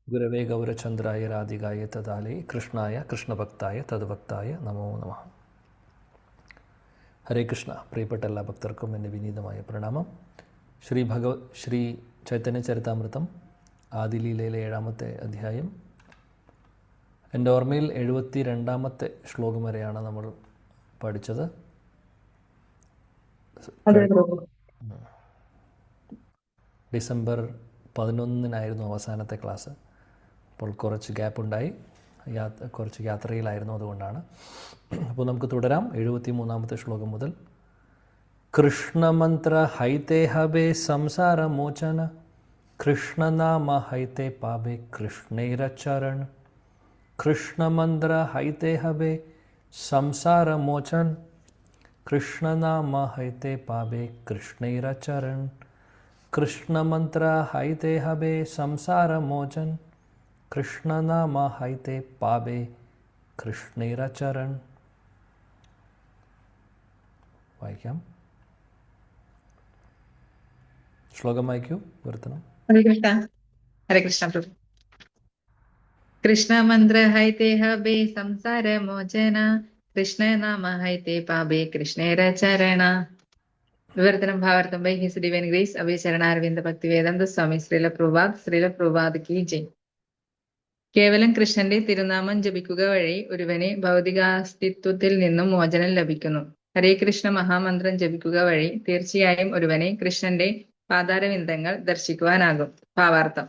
ഗുരവേ ഗൗരചന്ദ്രായ രാധികായ തദാലേ കൃഷ്ണായ കൃഷ്ണഭക്തായ തദ്ഭക്തായ നമോ നമഃ. ഹരേ കൃഷ്ണ. പ്രിയപ്പെട്ട എല്ലാ ഭക്തർക്കും എൻ്റെ വിനീതമായ പ്രണാമം. ശ്രീ ചൈതന്യ ചരിതാമൃതം ആദിലീലയിലെ 7-ാമത്തെ അധ്യായം. എൻ്റെ ഓർമ്മയിൽ 72-ാമത്തെ ശ്ലോകം വരെയാണ് നമ്മൾ പഠിച്ചത്. ഡിസംബർ 11-നായിരുന്നു അവസാനത്തെ ക്ലാസ്. അപ്പോൾ കുറച്ച് ഗ്യാപ്പ് ഉണ്ടായി, കുറച്ച് യാത്രയിലായിരുന്നു, അതുകൊണ്ടാണ്. അപ്പോൾ നമുക്ക് തുടരാം. 73-ാമത്തെ ശ്ലോകം മുതൽ. കൃഷ്ണമന്ത്ര ഹൈതേ ഹബേ സംസാര മോചന, കൃഷ്ണനാമ ഹൈതേ പാബേ കൃഷ്ണൈരചരൺ. കൃഷ്ണമന്ത്ര ഹൈതേ ഹബേ സംസാര മോചൻ, കൃഷ്ണനാമ ഹൈതേ പാബേ കൃഷ്ണൈരചരൺ. കൃഷ്ണമന്ത്ര ഹൈതേ ഹബേ സംസാര മോചൻ, കൃഷ്ണനാമ ഹൈതേ പാബേ കൃഷ്ണൈരചരൺ. വായിക്കാം. ശ്ലോകം വായിക്കൂ. വർത്തനം. ഹരേ കൃഷ്ണ. ഹരേ കൃഷ്ണ പ്രഭു. കൃഷ്ണ മന്ത്ര ഹൈതേ ഹബേ സംസാര മോചന, കൃഷ്ണ നാമ ഹൈതേ പാബേ കൃഷ്ണേരചരണ. വിവർത്തനം ഭാവാർത്ഥം ബൈ ഹിസ് ഡിവൈൻ ഗ്രേസ് അഭയ ശരണാരവിന്ദ ഭക്തി വേദാന്ത സ്വാമി ശ്രീല പ്രഭുപാദ് കി ജയ്. കേവലം കൃഷ്ണന്റെ തിരുനാമം ജപിക്കുക വഴി ഒരുവന് ഭൗതികാസ്തിത്വത്തിൽ നിന്നും മോചനം ലഭിക്കുന്നു. ഹരേ കൃഷ്ണ മഹാമന്ത്രം ജപിക്കുക വഴി തീർച്ചയായും ഒരുവന് കൃഷ്ണന്റെ പാതാരവിന്ദങ്ങൾ ദർശിക്കുവാനാകും. ഭാവാർത്ഥം.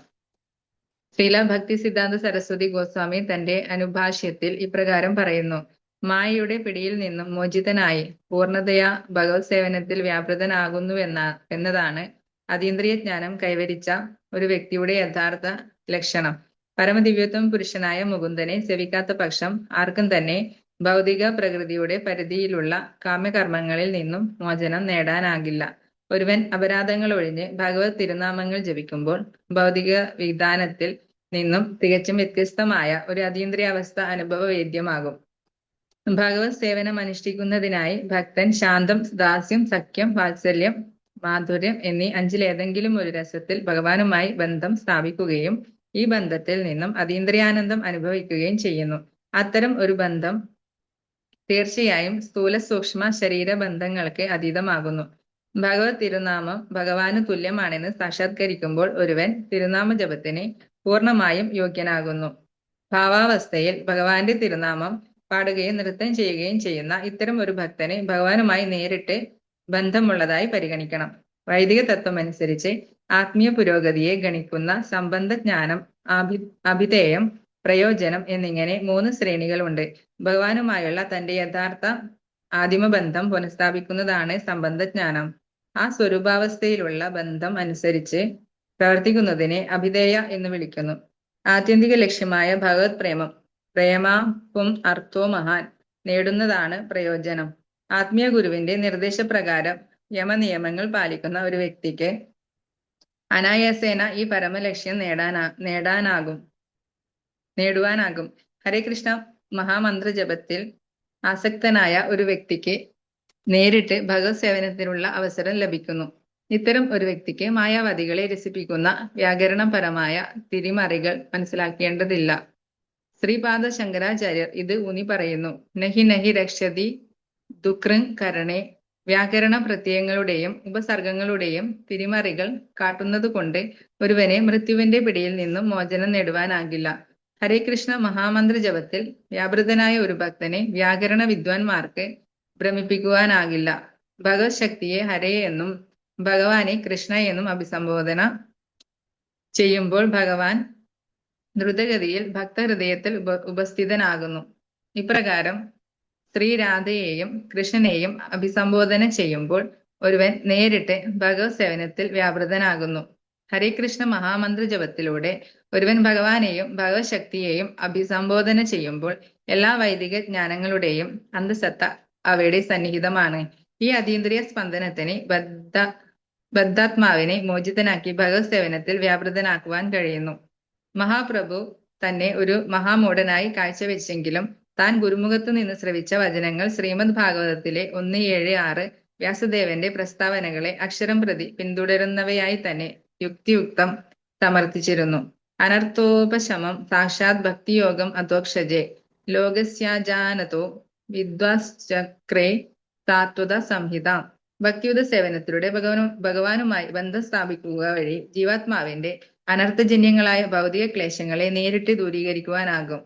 ശ്രീല ഭക്തി സിദ്ധാന്ത സരസ്വതി ഗോസ്വാമി തന്റെ അനുഭാഷ്യത്തിൽ ഇപ്രകാരം പറയുന്നു: മായയുടെ പിടിയിൽ നിന്നും മോചിതനായി പൂർണ്ണതയാ ഭഗവത് സേവനത്തിൽ എന്നതാണ് അതീന്ദ്രിയ ജ്ഞാനം കൈവരിച്ച ഒരു വ്യക്തിയുടെ യഥാർത്ഥ ലക്ഷണം. പരമദിവ്യത്വം പുരുഷനായ മുകുന്ദനെ സേവിക്കാത്ത പക്ഷം ആർക്കും തന്നെ ഭൗതിക പ്രകൃതിയുടെ പരിധിയിലുള്ള കാമ്യകർമ്മങ്ങളിൽ നിന്നും മോചനം നേടാനാകില്ല. ഒരുവൻ അപരാധങ്ങൾ ഒഴിഞ്ഞ് ഭഗവത് തിരുനാമങ്ങൾ ജപിക്കുമ്പോൾ ഭൗതിക വിധാനത്തിൽ നിന്നും തികച്ചും വ്യത്യസ്തമായ ഒരു അതീന്ദ്രിയാവസ്ഥ അനുഭവവേദ്യമാകും. ഭഗവത് സേവനം അനുഷ്ഠിക്കുന്നതിനായി ഭക്തൻ ശാന്തം, ദാസ്യം, സഖ്യം, വാത്സല്യം, മാധുര്യം എന്നീ 5-ലേതെങ്കിലും ഒരു രസത്തിൽ ഭഗവാനുമായി ബന്ധം സ്ഥാപിക്കുകയും ഈ ബന്ധത്തിൽ നിന്നും അതീന്ദ്രിയാനന്ദം അനുഭവിക്കുകയും ചെയ്യുന്നു. അത്തരം ഒരു ബന്ധം തീർച്ചയായും സ്ഥൂല സൂക്ഷ്മ ശരീര ബന്ധങ്ങൾക്ക് അതീതമാകുന്നു. ഭഗവത് തിരുനാമം ഭഗവാന് തുല്യമാണെന്ന് സാക്ഷാത്കരിക്കുമ്പോൾ ഒരുവൻ തിരുനാമ ജപത്തിന് പൂർണ്ണമായും യോഗ്യനാകുന്നു. ഭാവാവസ്ഥയിൽ ഭഗവാന്റെ തിരുനാമം പാടുകയും നൃത്തം ചെയ്യുകയും ചെയ്യുന്ന ഇത്തരം ഒരു ഭക്തന് ഭഗവാനുമായി നേരിട്ട് ബന്ധമുള്ളതായി പരിഗണിക്കണം. വൈദിക തത്വം അനുസരിച്ച് ആത്മീയ പുരോഗതിയെ ഗണിക്കുന്ന സംബന്ധ ജ്ഞാനം, അഭിധേയം, പ്രയോജനം എന്നിങ്ങനെ 3 ശ്രേണികളുണ്ട്. ഭഗവാനുമായുള്ള തന്റെ യഥാർത്ഥ ആദിമബന്ധം പുനഃസ്ഥാപിക്കുന്നതാണ് സംബന്ധജ്ഞാനം. ആ സ്വരൂപാവസ്ഥയിലുള്ള ബന്ധം അനുസരിച്ച് പ്രവർത്തിക്കുന്നതിനെ അഭിധേയ എന്ന് വിളിക്കുന്നു. ആത്യന്തിക ലക്ഷ്യമായ ഭഗവത് പ്രേമാപും അർത്ഥോ മഹാൻ നേടുന്നതാണ് പ്രയോജനം. ആത്മീയ ഗുരുവിന്റെ നിർദ്ദേശപ്രകാരം യമനിയമങ്ങൾ പാലിക്കുന്ന ഒരു വ്യക്തിക്ക് അനായാസേന ഈ പരമലക്ഷ്യം നേടുവാനാകും. ഹരേ കൃഷ്ണ മഹാമന്ത്ര ജപത്തിൽ ആസക്തനായ ഒരു വ്യക്തിക്ക് നേരിട്ട് ഭഗവത് സേവനത്തിനുള്ള അവസരം ലഭിക്കുന്നു. ഇത്തരം ഒരു വ്യക്തിക്ക് മായാവാദികളെ രസിപ്പിക്കുന്ന വ്യാകരണപരമായ തിരിമറികൾ മനസ്സിലാക്കേണ്ടതില്ല. ശ്രീപാദ ശങ്കരാചാര്യർ ഇത് ഊന്നി പറയുന്നു: നഹി നഹി രക്ഷതി ദുഃഖൃ കരണേ. വ്യാകരണ പ്രത്യയങ്ങളുടെയും ഉപസർഗങ്ങളുടെയും തിരിമറികൾ കാട്ടുന്നതുകൊണ്ട് ഒരുവനെ മൃത്യുവിന്റെ പിടിയിൽ നിന്നും മോചനം നേടുവാനാകില്ല. ഹരേ കൃഷ്ണ മഹാമന്ത്ര ജപത്തിൽ വ്യാപൃതനായ ഒരു ഭക്തനെ വ്യാകരണ വിദ്വാൻമാർക്ക് ഭ്രമിപ്പിക്കുവാനാകില്ല. ഭഗവത് ശക്തിയെ ഹരേ എന്നും ഭഗവാനെ കൃഷ്ണ എന്നും അഭിസംബോധന ചെയ്യുമ്പോൾ ഭഗവാൻ ദ്രുതഗതിയിൽ ഭക്തഹൃദയത്തിൽ ഉപസ്ഥിതനാകുന്നു. ഇപ്രകാരം ശ്രീരാധയെയും കൃഷ്ണനെയും അഭിസംബോധന ചെയ്യുമ്പോൾ ഒരുവൻ നേരിട്ട് ഭഗവത് സേവനത്തിൽ വ്യാപൃതനാകുന്നു. ഹരേ കൃഷ്ണ മഹാമന്ത്ര ജപത്തിലൂടെ ഒരുവൻ ഭഗവാനെയും ഭഗവത് ശക്തിയെയും അഭിസംബോധന ചെയ്യുമ്പോൾ എല്ലാ വൈദിക ജ്ഞാനങ്ങളുടെയും അന്തസത്ത അവയുടെ സന്നിഹിതമാണ്. ഈ അതീന്ദ്രിയ സ്പന്ദനത്തിന് ബദ്ധാത്മാവിനെ മോചിതനാക്കി ഭഗവത് സേവനത്തിൽ വ്യാപൃതനാക്കുവാൻ കഴിയുന്നു. മഹാപ്രഭു തന്നെ ഒരു മഹാമൂഢനായി കാഴ്ചവെച്ചെങ്കിലും താൻ ഗുരുമുഖത്തു നിന്ന് ശ്രവിച്ച വചനങ്ങൾ ശ്രീമദ് ഭാഗവതത്തിലെ 1.7.6 വ്യാസദേവന്റെ പ്രസ്താവനകളെ അക്ഷരം പ്രതി പിന്തുടരുന്നവയായി തന്നെ യുക്തിയുക്തം സമർത്ഥിച്ചിരുന്നു. അനർത്ഥോപശമം സാക്ഷാത് ഭക്തിയോഗം അധോക്ഷജേ ലോകസ്യാജാനതോ വിദ്വാശ്ചക്രേ താത്വത സംഹിത. ഭക്തിയുത സേവനത്തിലൂടെ ഭഗവാനുമായി ബന്ധം സ്ഥാപിക്കുക വഴി ജീവാത്മാവിന്റെ അനർത്ഥജന്യങ്ങളായ ഭൗതിക ക്ലേശങ്ങളെ നേരിട്ട് ദൂരീകരിക്കുവാനാകും.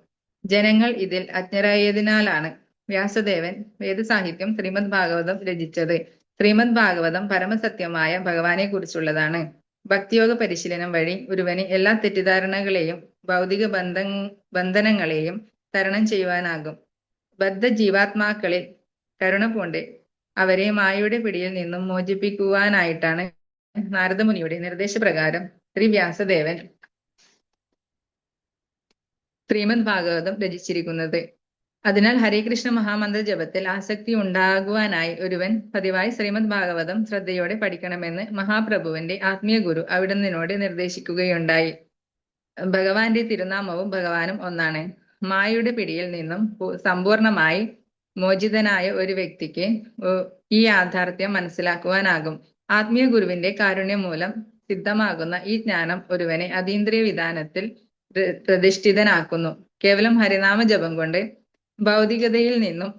ജനങ്ങൾ ഇതിൽ അജ്ഞരായതിനാലാണ് വ്യാസദേവൻ വേദസാഹിത്യം ശ്രീമദ് ഭാഗവതം രചിച്ചത്. ശ്രീമദ് ഭാഗവതം പരമസത്യമായ ഭഗവാനെ കുറിച്ചുള്ളതാണ്. ഭക്തിയോഗ പരിശീലനം വഴി ഒരുവന് എല്ലാ തെറ്റിദ്ധാരണകളെയും ഭൗതിക ബന്ധനങ്ങളെയും തരണം ചെയ്യുവാനാകും. ബദ്ധ ജീവാത്മാക്കളിൽ കരുണ പൂണ്ട് അവരെ മായയുടെ പിടിയിൽ നിന്നും മോചിപ്പിക്കുവാനായിട്ടാണ് നാരദമുനിയുടെ നിർദ്ദേശപ്രകാരം ശ്രീ വ്യാസദേവൻ ശ്രീമദ് ഭാഗവതം രചിച്ചിരിക്കുന്നത്. അതിനാൽ ഹരേകൃഷ്ണ മഹാമന്ത്ര ജപത്തിൽ ആസക്തി ഉണ്ടാകുവാനായി ഒരുവൻ പതിവായി ശ്രീമദ് ഭാഗവതം ശ്രദ്ധയോടെ പഠിക്കണമെന്ന് മഹാപ്രഭുവിന്റെ ആത്മീയ ഗുരു അവിടുന്നിനോട് നിർദ്ദേശിക്കുകയുണ്ടായി. ഭഗവാന്റെ തിരുനാമവും ഭഗവാനും ഒന്നാണ്. മായയുടെ പിടിയിൽ നിന്നും സമ്പൂർണമായി മോചിതനായ ഒരു വ്യക്തിക്ക് ഈ യാഥാർത്ഥ്യം മനസ്സിലാക്കുവാനാകും. ആത്മീയ ഗുരുവിന്റെ കാരുണ്യം മൂലം സിദ്ധമാകുന്ന ഈ ജ്ഞാനം ഒരുവനെ അതീന്ദ്രിയ വിധാനത്തിൽ പ്രതിഷ്ഠിതനാക്കുന്നു. കേവലം ഹരിനാമ ജപം കൊണ്ട് ഭൗതികതയിൽ നിന്നും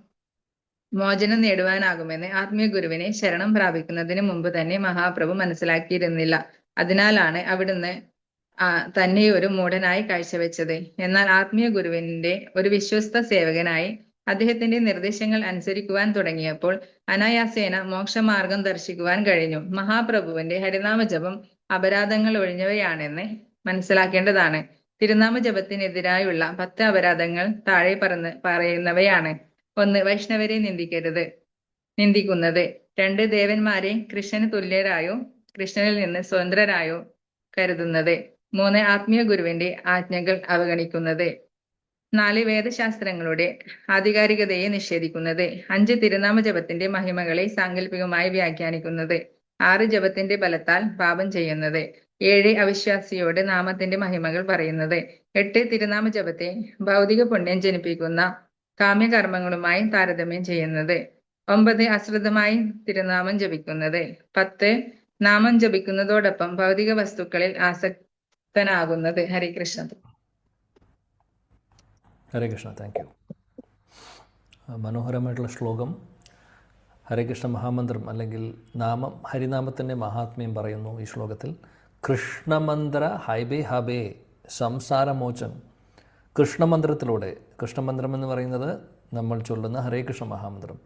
മോചനം നേടുവാനാകുമെന്ന് ആത്മീയ ഗുരുവിനെ ശരണം പ്രാപിക്കുന്നതിന് മുമ്പ് തന്നെ മഹാപ്രഭു മനസ്സിലാക്കിയിരുന്നില്ല. അതിനാലാണ് അവിടുന്ന് തന്നെ ഒരു മൂഢനായി കാഴ്ചവെച്ചത്. എന്നാൽ ആത്മീയ ഗുരുവിന്റെ ഒരു വിശ്വസ്ത സേവകനായി അദ്ദേഹത്തിന്റെ നിർദ്ദേശങ്ങൾ അനുസരിക്കുവാൻ തുടങ്ങിയപ്പോൾ അനായാസേന മോക്ഷമാർഗം ദർശിക്കുവാൻ കഴിഞ്ഞു. മഹാപ്രഭുവിന്റെ ഹരിനാമ ജപം അപരാധങ്ങൾ ഒഴിഞ്ഞവയാണെന്ന് മനസ്സിലാക്കേണ്ടതാണ്. തിരുനാമ ജപത്തിനെതിരായുള്ള 10 അപരാധങ്ങൾ താഴെ പറയുന്നവയാണ്. 1. വൈഷ്ണവരെ നിന്ദിക്കുന്നത്. 2. ദേവന്മാരെ കൃഷ്ണന് തുല്യരായോ കൃഷ്ണനിൽ നിന്ന് സ്വതന്ത്രരായോ കരുതുന്നത്. 3. ആത്മീയ ഗുരുവിന്റെ ആജ്ഞകൾ അവഗണിക്കുന്നത്. 4. വേദശാസ്ത്രങ്ങളുടെ ആധികാരികതയെ നിഷേധിക്കുന്നത്. 5. തിരുനാമ ജപത്തിന്റെ മഹിമകളെ സാങ്കല്പികമായി വ്യാഖ്യാനിക്കുന്നത്. 6. ജപത്തിന്റെ ബലത്താൽ പാപം ചെയ്യുന്നത്. 7. അവിശ്വാസിയോട് നാമത്തിന്റെ മഹിമകൾ പറയുന്നത്. 8. തിരുനാമ ജപത്തെ ഭൗതിക പുണ്യം ജനിപ്പിക്കുന്ന കാമ്യകർമ്മങ്ങളുമായി താരതമ്യം ചെയ്യുന്നത്. 9. അശ്രദ്ധമായി തിരുനാമം ജപിക്കുന്നത്. 10. നാമം ജപിക്കുന്നതോടൊപ്പം ഭൗതിക വസ്തുക്കളിൽ ആസക്തനാകുന്നത്. ഹരേ കൃഷ്ണ. ഹരേ കൃഷ്ണ. Thank you. മനോഹരമായിട്ടുള്ള ശ്ലോകം. ഹരേ കൃഷ്ണ മഹാമന്ത്രം അല്ലെങ്കിൽ നാമം, ഹരിനാമത്തിൻ്റെ മഹാത്മ്യം പറയുന്നു ഈ ശ്ലോകത്തിൽ. കൃഷ്ണമന്ത്ര ഹൈബേ ഹബേ സംസാരമോചൻ. കൃഷ്ണമന്ത്രത്തിലൂടെ, കൃഷ്ണമന്ത്രം എന്ന് പറയുന്നത് നമ്മൾ ചൊല്ലുന്ന ഹരേ കൃഷ്ണ മഹാമന്ത്രം.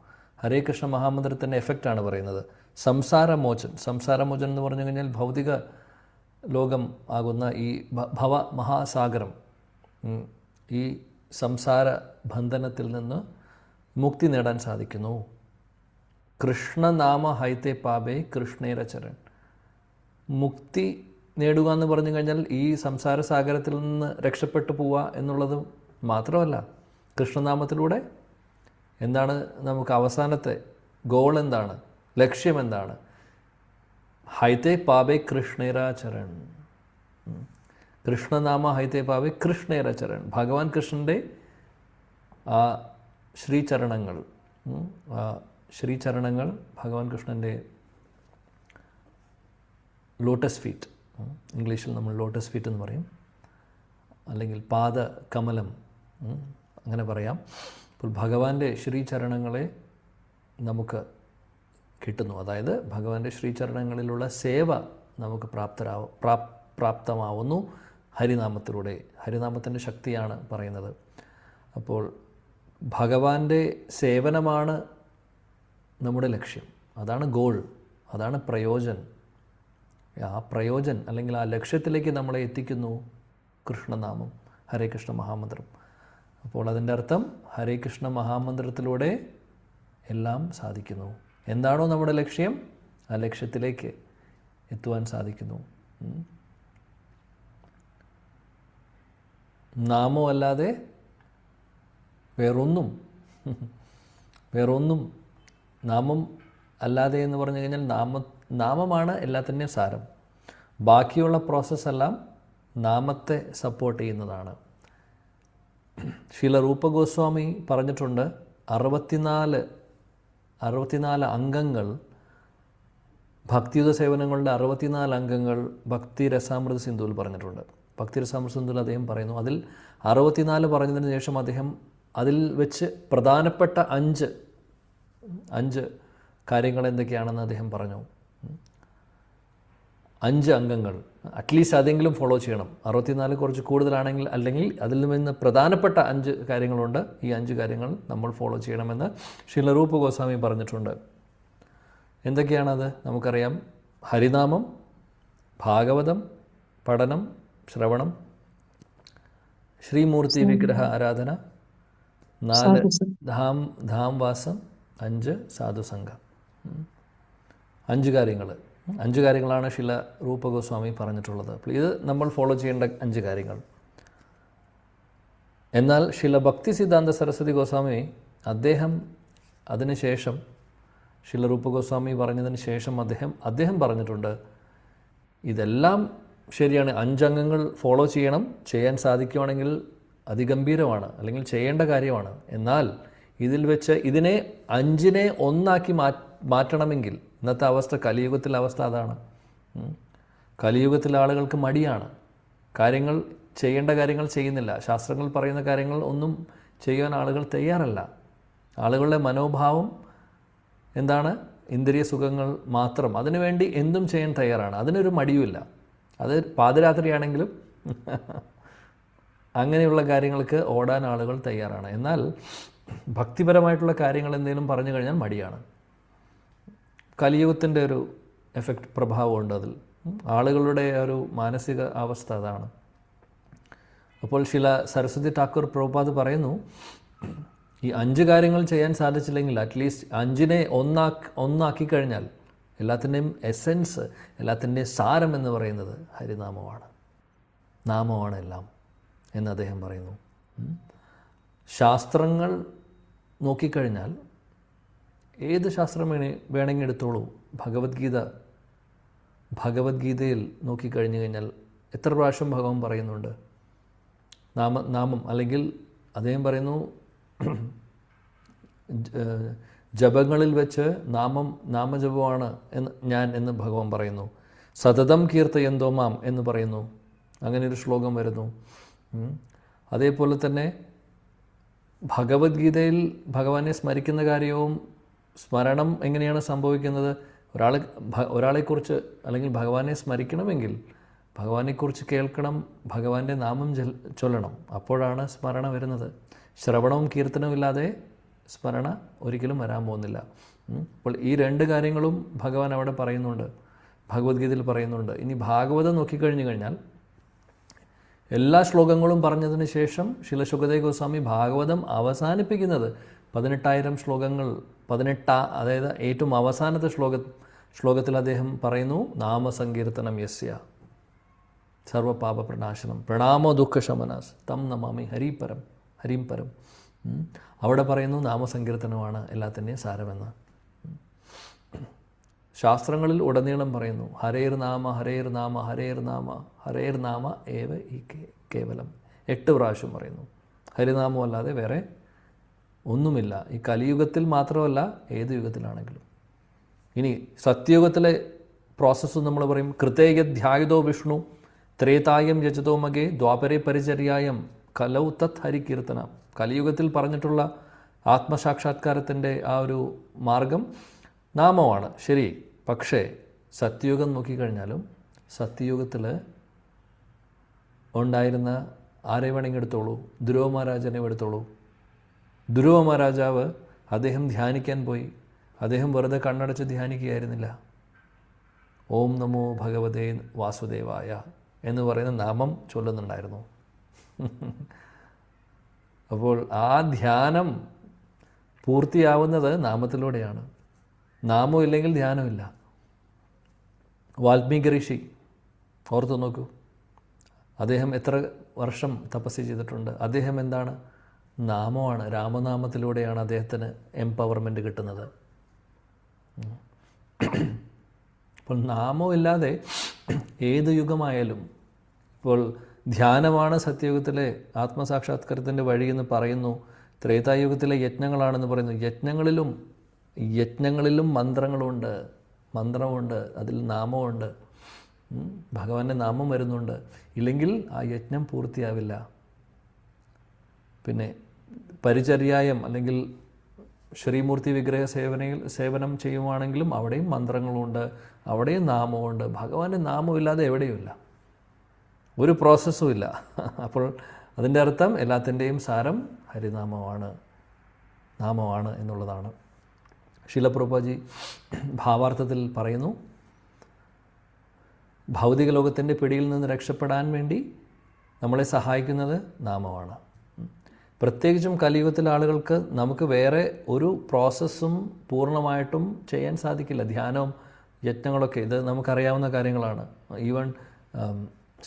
ഹരേ കൃഷ്ണ മഹാമന്ത്രത്തിൻ്റെ എഫക്റ്റാണ് പറയുന്നത്. സംസാരമോചൻ. സംസാരമോചൻ എന്ന് പറഞ്ഞു കഴിഞ്ഞാൽ ഭൗതിക ലോകം ആകുന്ന ഈ ഭവ മഹാസാഗരം, ഈ സംസാര ബന്ധനത്തിൽ നിന്ന് മുക്തി നേടാൻ സാധിക്കുന്നു. കൃഷ്ണനാമ ഹൈത്തെ പാപേ കൃഷ്ണേരചരൺ. മുക്തി നേടുക എന്ന് പറഞ്ഞു കഴിഞ്ഞാൽ ഈ സംസാര സാഗരത്തിൽ നിന്ന് രക്ഷപ്പെട്ടു പോവുക എന്നുള്ളത് മാത്രമല്ല, കൃഷ്ണനാമത്തിലൂടെ എന്താണ് നമുക്ക് അവസാനത്തെ ഗോൾ, എന്താണ് ലക്ഷ്യം, എന്താണ്? ഹൈത്തെ പാപേ കൃഷ്ണേരാചരൺ. കൃഷ്ണനാമ ഹൈത്തെ പാവേ കൃഷ്ണേരചരൺ. ഭഗവാൻ കൃഷ്ണൻ്റെ ആ ശ്രീചരണങ്ങൾ, ശ്രീചരണങ്ങൾ, ഭഗവാൻ കൃഷ്ണൻ്റെ ലോട്ടസ് ഫീറ്റ്, ഇംഗ്ലീഷിൽ നമ്മൾ ലോട്ടസ് ഫീറ്റ് എന്ന് പറയും, അല്ലെങ്കിൽ പാദകമലം അങ്ങനെ പറയാം. അപ്പോൾ ഭഗവാന്റെ ശ്രീചരണങ്ങളെ നമുക്ക് കിട്ടുന്നു. അതായത് ഭഗവാന്റെ ശ്രീചരണങ്ങളിലുള്ള സേവ നമുക്ക് പ്രാപ്തമാവുന്നു ഹരിനാമത്തിലൂടെ. ഹരിനാമത്തിൻ്റെ ശക്തിയാണ് പറയുന്നത്. അപ്പോൾ ഭഗവാന്റെ സേവനമാണ് നമ്മുടെ ലക്ഷ്യം. അതാണ് ഗോൾ, അതാണ് പ്രയോജൻ. ആ പ്രയോജൻ അല്ലെങ്കിൽ ആ ലക്ഷ്യത്തിലേക്ക് നമ്മളെ എത്തിക്കുന്നു കൃഷ്ണനാമം, ഹരേ കൃഷ്ണ മഹാമന്ത്രം. അപ്പോൾ അതിൻ്റെ അർത്ഥം ഹരേ കൃഷ്ണ മഹാമന്ത്രത്തിലൂടെ എല്ലാം സാധിക്കുന്നു. എന്താണോ നമ്മുടെ ലക്ഷ്യം, ആ ലക്ഷ്യത്തിലേക്ക് എത്തുവാൻ സാധിക്കുന്നു. നാമം അല്ലാതെ വേറൊന്നും നാമം അല്ലാതെ എന്ന് പറഞ്ഞു കഴിഞ്ഞാൽ നാമമാണ് എല്ലാത്തിൻ്റെയും സാരം. ബാക്കിയുള്ള പ്രോസസ്സെല്ലാം നാമത്തെ സപ്പോർട്ട് ചെയ്യുന്നതാണ്. ശ്രീല രൂപ ഗോസ്വാമി പറഞ്ഞിട്ടുണ്ട്, 64 അംഗങ്ങൾ, ഭക്തിയുത സേവനങ്ങളുടെ 64 അംഗങ്ങൾ ഭക്തി രസാമൃത സിന്ധുവിൽ പറഞ്ഞിട്ടുണ്ട്. ഭക്തിരസാമൃതത്തിൽ അദ്ദേഹം പറയുന്നു. അതിൽ 64 പറഞ്ഞതിന് ശേഷം അദ്ദേഹം അതിൽ വെച്ച് പ്രധാനപ്പെട്ട അഞ്ച് കാര്യങ്ങൾ എന്തൊക്കെയാണെന്ന് അദ്ദേഹം പറഞ്ഞു. 5 അംഗങ്ങൾ അറ്റ്ലീസ്റ്റ് അതെങ്കിലും ഫോളോ ചെയ്യണം. 64 കുറച്ച് കൂടുതലാണെങ്കിൽ അല്ലെങ്കിൽ അതിൽ നിന്ന് പ്രധാനപ്പെട്ട 5 കാര്യങ്ങളുണ്ട്. ഈ 5 കാര്യങ്ങൾ നമ്മൾ ഫോളോ ചെയ്യണമെന്ന് ശ്രീല രൂപ ഗോസ്വാമി പറഞ്ഞിട്ടുണ്ട്. എന്തൊക്കെയാണത് നമുക്കറിയാം. ഹരിനാമം, ഭാഗവതം, പഠനം, ശ്രവണം, ശ്രീമൂർത്തി വിഗ്രഹ ആരാധന, 4 ധാംവാസം, 5 സാധുസംഘം. 5 കാര്യങ്ങൾ. 5 കാര്യങ്ങളാണ് ശ്രീല രൂപ ഗോസ്വാമി പറഞ്ഞിട്ടുള്ളത്. ഇത് നമ്മൾ ഫോളോ ചെയ്യേണ്ട 5 കാര്യങ്ങൾ. എന്നാൽ ശ്രീല ഭക്തി സിദ്ധാന്ത സരസ്വതി ഗോസ്വാമി അദ്ദേഹം അതിനുശേഷം ശ്രീല രൂപ ഗോസ്വാമി പറഞ്ഞതിന് ശേഷം അദ്ദേഹം പറഞ്ഞിട്ടുണ്ട്, ഇതെല്ലാം ശരിയാണ്, 5 അംഗങ്ങൾ ഫോളോ ചെയ്യണം, ചെയ്യാൻ സാധിക്കുവാണെങ്കിൽ അതിഗംഭീരമാണ്, അല്ലെങ്കിൽ ചെയ്യേണ്ട കാര്യമാണ്. എന്നാൽ ഇതിൽ വെച്ച് ഇതിനെ 5നെ ഒന്നാക്കി മാറ്റണമെങ്കിൽ ഇന്നത്തെ അവസ്ഥ, കലിയുഗത്തിലെ അവസ്ഥ അതാണ്. കലിയുഗത്തിലെ ആളുകൾക്ക് മടിയാണ്, ചെയ്യേണ്ട കാര്യങ്ങൾ ചെയ്യുന്നില്ല. ശാസ്ത്രങ്ങൾ പറയുന്ന കാര്യങ്ങൾ ഒന്നും ചെയ്യാൻ ആളുകൾ തയ്യാറല്ല. ആളുകളുടെ മനോഭാവം എന്താണ്? ഇന്ദ്രിയ സുഖങ്ങൾ മാത്രം. അതിനുവേണ്ടി എന്തും ചെയ്യാൻ തയ്യാറാണ്, അതിനൊരു മടിയുമില്ല. അത് പാതിരാത്രിയാണെങ്കിലും അങ്ങനെയുള്ള കാര്യങ്ങൾക്ക് ഓടാൻ ആളുകൾ തയ്യാറാണ്. എന്നാൽ ഭക്തിപരമായിട്ടുള്ള കാര്യങ്ങൾ എന്തെങ്കിലും പറഞ്ഞു കഴിഞ്ഞാൽ മടിയാണ്. കലിയുഗത്തിൻ്റെ ഒരു പ്രഭാവമുണ്ട് അതിൽ. ആളുകളുടെ ഒരു മാനസിക അവസ്ഥ അതാണ്. അപ്പോൾ ശ്രീല സരസ്വതി ഠാക്കൂർ പ്രഭുപാദ് പറയുന്നു, ഈ 5 കാര്യങ്ങൾ ചെയ്യാൻ സാധിച്ചില്ലെങ്കിൽ അറ്റ്ലീസ്റ്റ് 5നെ ഒന്നാക്കി കഴിഞ്ഞാൽ എല്ലാത്തിൻ്റെയും എസെൻസ്, എല്ലാത്തിൻ്റെയും സാരം എന്ന് പറയുന്നത് ഹരിനാമമാണ്, നാമമാണ് എല്ലാം എന്ന് അദ്ദേഹം പറയുന്നു. ശാസ്ത്രങ്ങൾ നോക്കിക്കഴിഞ്ഞാൽ ഏത് ശാസ്ത്രം വേണമെങ്കിൽ എടുത്തോളൂ. ഭഗവത്ഗീതയിൽ നോക്കിക്കഴിഞ്ഞു കഴിഞ്ഞാൽ എത്ര പ്രാവശ്യം ഭഗവാൻ പറയുന്നുണ്ട് നാമം, അല്ലെങ്കിൽ അദ്ദേഹം പറയുന്നു ജപങ്ങളിൽ വെച്ച് നാമജപമാണ് എന്ന് ഭഗവാൻ പറയുന്നു. സതതം കീർത്തയന്തോ മാം എന്ന് പറയുന്നു. അങ്ങനെ ഒരു ശ്ലോകം വരുന്നു. അതേപോലെ തന്നെ ഭഗവത്ഗീതയിൽ ഭഗവാനെ സ്മരിക്കുന്ന കാര്യവും സ്മരണം എങ്ങനെയാണ് സംഭവിക്കുന്നത്? ഒരാളെക്കുറിച്ച് അല്ലെങ്കിൽ ഭഗവാനെ സ്മരിക്കണമെങ്കിൽ ഭഗവാനെക്കുറിച്ച് കേൾക്കണം, ഭഗവാന്റെ നാമം ചൊല്ലണം, അപ്പോഴാണ് സ്മരണ വരുന്നത്. ശ്രവണവും കീർത്തനവും ഇല്ലാതെ സ്മരണ ഒരിക്കലും വരാൻ പോകുന്നില്ല. അപ്പോൾ ഈ 2 കാര്യങ്ങളും ഭഗവാൻ അവിടെ പറയുന്നുണ്ട്, ഭഗവത്ഗീതയിൽ പറയുന്നുണ്ട്. ഇനി ഭാഗവതം നോക്കിക്കഴിഞ്ഞു കഴിഞ്ഞാൽ എല്ലാ ശ്ലോകങ്ങളും പറഞ്ഞതിന് ശേഷം ശ്രീല ശുകദേവ് ഗോസ്വാമി ഭാഗവതം അവസാനിപ്പിക്കുന്നത് 18,000 ശ്ലോകങ്ങൾ, അതായത് ഏറ്റവും അവസാനത്തെ ശ്ലോകത്തിൽ അദ്ദേഹം പറയുന്നു, നാമസങ്കീർത്തനം യസ്യ സർവപാപ പ്രണാശനം പ്രണാമോ ദുഃഖശമനാസ് തം നമാമി ഹരിം പരം. അവിടെ പറയുന്നു നാമസങ്കീർത്തനമാണ് എല്ലാത്തിൻ്റെയും സാരമെന്ന്. ശാസ്ത്രങ്ങളിൽ ഉടനീളം പറയുന്നു ഹരേർ നാമ ഹരേർ നാമ ഹരേർ നാമ ഹരേർ നാമ ഏവ ഈ കേവലം 8 പ്രാവശ്യം പറയുന്നു. ഹരിനാമം അല്ലാതെ വേറെ ഒന്നുമില്ല. ഈ കലിയുഗത്തിൽ മാത്രമല്ല, ഏത് യുഗത്തിലാണെങ്കിലും. ഇനി സത്യയുഗത്തിലെ പ്രോസസ്സ് നമ്മൾ പറയും, കൃതേയധ്യായുധോ വിഷ്ണു ത്രേതായം യജതോ മകേ ദ്വാപരേ പരിചര്യായം കലൗ തത് ഹരികീർത്തന. കലിയുഗത്തിൽ പറഞ്ഞിട്ടുള്ള ആത്മസാക്ഷാത്കാരത്തിൻ്റെ ആ ഒരു മാർഗം നാമമാണ്, ശരി. പക്ഷേ സത്യയുഗം നോക്കിക്കഴിഞ്ഞാലും സത്യയുഗത്തിൽ ഉണ്ടായിരുന്ന ആരെ വേണമെങ്കിൽ എടുത്തോളൂ, ധ്രുവ മഹാരാജനെ എടുത്തോളൂ. ധ്രുവ മഹാരാജാവ് അദ്ദേഹം ധ്യാനിക്കാൻ പോയി. അദ്ദേഹം വെറുതെ കണ്ണടച്ച് ധ്യാനിക്കുകയായിരുന്നില്ല. ഓം നമോ ഭഗവതേ വാസുദേവായ എന്ന് പറയുന്ന നാമം ചൊല്ലുന്നുണ്ടായിരുന്നു. അപ്പോൾ ആ ധ്യാനം പൂർത്തിയാവുന്നത് നാമത്തിലൂടെയാണ്. നാമം ഇല്ലെങ്കിൽ ധ്യാനമില്ല. വാൽമീകി ഋഷി ഓർത്തു നോക്കൂ, അദ്ദേഹം എത്ര വർഷം തപസ് ചെയ്തിട്ടുണ്ട്. അദ്ദേഹം എന്താണ്? നാമമാണ്, രാമനാമത്തിലൂടെയാണ് അദ്ദേഹത്തിന് എംപവർമെൻറ്റ് കിട്ടുന്നത്. അപ്പോൾ നാമമില്ലാതെ ഏത് യുഗമായാലും, ഇപ്പോൾ ധ്യാനമാണ് സത്യയുഗത്തിലെ ആത്മസാക്ഷാത്കാരത്തിൻ്റെ വഴിയെന്ന് പറയുന്നു, ത്രേതായുഗത്തിലെ യജ്ഞങ്ങളാണെന്ന് പറയുന്നു. യജ്ഞങ്ങളിലും മന്ത്രങ്ങളുണ്ട്, അതിൽ നാമമുണ്ട്. ഭഗവാന്റെ നാമം വരുന്നുണ്ട്. ഇല്ലെങ്കിൽ ആ യജ്ഞം പൂർത്തിയാവില്ല. പിന്നെ പരിചര്യായം അല്ലെങ്കിൽ ശ്രീമൂർത്തി വിഗ്രഹ സേവനം ചെയ്യുവാണെങ്കിലും അവിടെയും മന്ത്രങ്ങളുണ്ട്, അവിടെയും നാമമുണ്ട്. ഭഗവാന്റെ നാമമില്ലാതെ എവിടെയുമില്ല, ഒരു പ്രോസസ്സും ഇല്ല. അപ്പോൾ അതിൻ്റെ അർത്ഥം എല്ലാത്തിൻ്റെയും സാരം ഹരിനാമമാണ്, നാമമാണ് എന്നുള്ളതാണ്. ശീല പ്രഭുപാദി ഭാവാർത്ഥത്തിൽ പറയുന്നു, ഭൗതിക ലോകത്തിൻ്റെ പിടിയിൽ നിന്ന് രക്ഷപ്പെടാൻ വേണ്ടി നമ്മളെ സഹായിക്കുന്നത് നാമമാണ്. പ്രത്യേകിച്ചും കലിയുഗത്തിലെ ആളുകൾക്ക് നമുക്ക് വേറെ ഒരു പ്രോസസ്സും പൂർണ്ണമായിട്ടും ചെയ്യാൻ സാധിക്കില്ല. ധ്യാനവും യജ്ഞങ്ങളൊക്കെ ഇത് നമുക്കറിയാവുന്ന കാര്യങ്ങളാണ്. ഈവൻ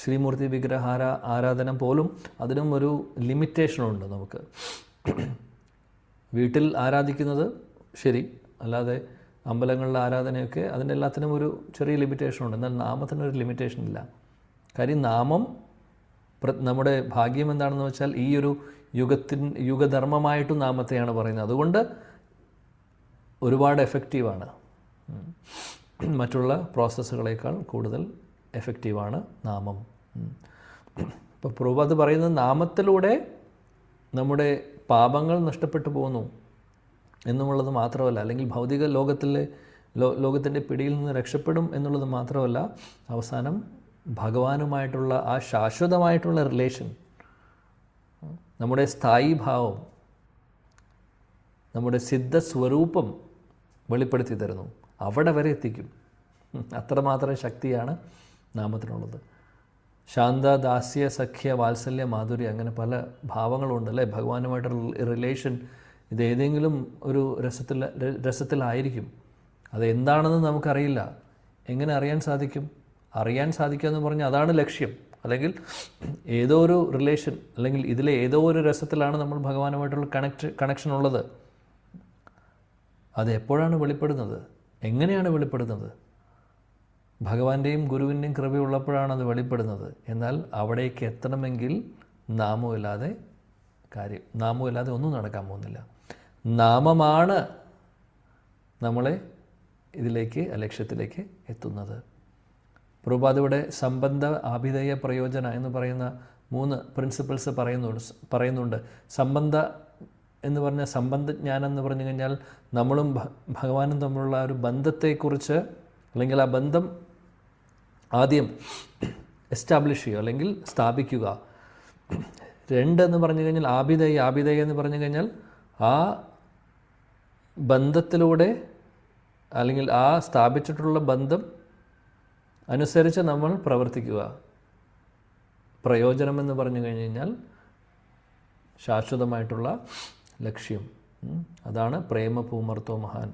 ശ്രീമൂർത്തി വിഗ്രഹ ആരാധന പോലും അതിനും ഒരു ലിമിറ്റേഷനുണ്ട്. നമുക്ക് വീട്ടിൽ ആരാധിക്കുന്നത് ശരി, അല്ലാതെ അമ്പലങ്ങളിലെ ആരാധനയൊക്കെ അതിൻ്റെ എല്ലാത്തിനും ഒരു ചെറിയ ലിമിറ്റേഷനുണ്ട്. എന്നാൽ നാമത്തിനൊരു ലിമിറ്റേഷൻ ഇല്ല. കാര്യം നാമം നമ്മുടെ ഭാഗ്യം എന്താണെന്ന് വെച്ചാൽ ഈ ഒരു യുഗധർമ്മമായിട്ടും നാമത്തെയാണ് പറയുന്നത്. അതുകൊണ്ട് ഒരുപാട് എഫക്റ്റീവാണ്, മറ്റുള്ള പ്രോസസ്സുകളേക്കാൾ കൂടുതൽ എഫക്റ്റീവാണ് നാമം. ഇപ്പോൾ പ്രഭുപാദ് പറയുന്നത് നാമത്തിലൂടെ നമ്മുടെ പാപങ്ങൾ നഷ്ടപ്പെട്ടു പോകുന്നു എന്നുള്ളത് മാത്രമല്ല, അല്ലെങ്കിൽ ഭൗതിക ലോകത്തിൻ്റെ പിടിയിൽ നിന്ന് രക്ഷപ്പെടും എന്നുള്ളത് മാത്രമല്ല, അവസാനം ഭഗവാനുമായിട്ടുള്ള ആ ശാശ്വതമായിട്ടുള്ള റിലേഷൻ, നമ്മുടെ സ്ഥായി ഭാവം, നമ്മുടെ സിദ്ധസ്വരൂപം വെളിപ്പെടുത്തി തരുന്നു. അവിടെ വരെ എത്തിക്കും. അത്രമാത്രം ശക്തിയാണ് നാമത്തിനുള്ളത്. ശാന്ത, ദാസ്യ, സഖ്യ, വാത്സല്യ, മാധുര്യ, അങ്ങനെ പല ഭാവങ്ങളുണ്ട് അല്ലേ ഭഗവാനുമായിട്ടുള്ള റിലേഷൻ. ഇത് ഏതെങ്കിലും ഒരു രസത്തിലായിരിക്കും. അതെന്താണെന്ന് നമുക്കറിയില്ല. എങ്ങനെ അറിയാൻ സാധിക്കും? അറിയാൻ സാധിക്കുക എന്ന് പറഞ്ഞാൽ അതാണ് ലക്ഷ്യം. അല്ലെങ്കിൽ ഏതോ ഒരു റിലേഷൻ, അല്ലെങ്കിൽ ഇതിലെ ഏതോ ഒരു രസത്തിലാണ് നമ്മൾ ഭഗവാനുമായിട്ടുള്ള കണക്ഷൻ ഉള്ളത്. അത് എപ്പോഴാണ് വെളിപ്പെടുന്നത്? എങ്ങനെയാണ് വെളിപ്പെടുന്നത്? ഭഗവാന്റെയും ഗുരുവിൻ്റെയും കൃപയുള്ളപ്പോഴാണ് അത് വെളിപ്പെടുന്നത്. എന്നാൽ അവിടേക്ക് എത്തണമെങ്കിൽ നാമമില്ലാതെ ഒന്നും നടക്കാൻ പോകുന്നില്ല. നാമമാണ് നമ്മളെ ഇതിലേക്ക്, ലക്ഷ്യത്തിലേക്ക് എത്തുന്നത്. പ്രഭുപാദ് ഇവിടെ സംബന്ധ, ആഭിധേയ, പ്രയോജന എന്ന് പറയുന്ന 3 പ്രിൻസിപ്പിൾസ് പറയുന്നുണ്ട്. സംബന്ധ എന്ന് പറഞ്ഞാൽ, സംബന്ധജ്ഞാനം എന്ന് പറഞ്ഞു കഴിഞ്ഞാൽ നമ്മളും ഭഗവാനും തമ്മിലുള്ള ഒരു ബന്ധത്തെക്കുറിച്ച്, അല്ലെങ്കിൽ ആ ബന്ധം ആദ്യം എസ്റ്റാബ്ലിഷ് ചെയ്യുക, അല്ലെങ്കിൽ സ്ഥാപിക്കുക. 2 എന്ന് പറഞ്ഞു കഴിഞ്ഞാൽ ആഭിധേയ എന്ന് പറഞ്ഞു കഴിഞ്ഞാൽ ആ ബന്ധത്തിലൂടെ, അല്ലെങ്കിൽ ആ സ്ഥാപിച്ചിട്ടുള്ള ബന്ധം അനുസരിച്ച് നമ്മൾ പ്രവർത്തിക്കുക. പ്രയോജനം എന്ന് പറഞ്ഞു കഴിഞ്ഞാൽ ശാശ്വതമായിട്ടുള്ള ലക്ഷ്യം. അതാണ് പ്രേമ പൂമർത്തോ മഹാൻ.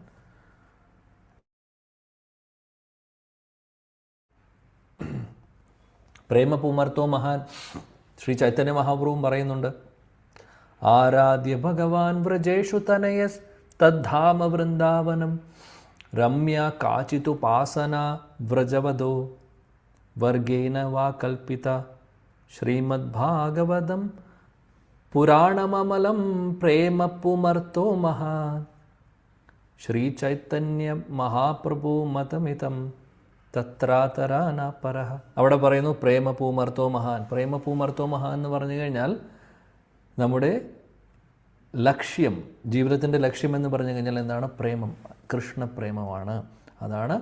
പ്രേമ പൂമർത്തോ മഹാൻ ശ്രീ ചൈതന്യ മഹാപ്രഭുവും പറയുന്നുണ്ട്. ആരാധ്യ ഭഗവാൻ വ്രജേഷു തനയസ് തദ്ധാമ വൃന്ദാവനം രമ്യ കാചിതുപാസന വ്രജവദോ വർഗേന വാ കൽപ്പിത ശ്രീമദ്ഭാഗവതം പുരാണമമലം പ്രേമ പൂമർത്തോ മഹാൻ ശ്രീ ചൈതന്യ മഹാപ്രഭു മതമിതം തത്രാതരാനാപരഃ. അവിടെ പറയുന്നു പ്രേമ പൂമർത്തോ മഹാൻ. പ്രേമ പൂമർത്തോ മഹാൻ എന്ന് പറഞ്ഞു കഴിഞ്ഞാൽ നമ്മുടെ ലക്ഷ്യം, ജീവിതത്തിൻ്റെ ലക്ഷ്യം എന്ന് പറഞ്ഞു കഴിഞ്ഞാൽ എന്താണ്? പ്രേമം, കൃഷ്ണപ്രേമമാണ്. അതാണ്,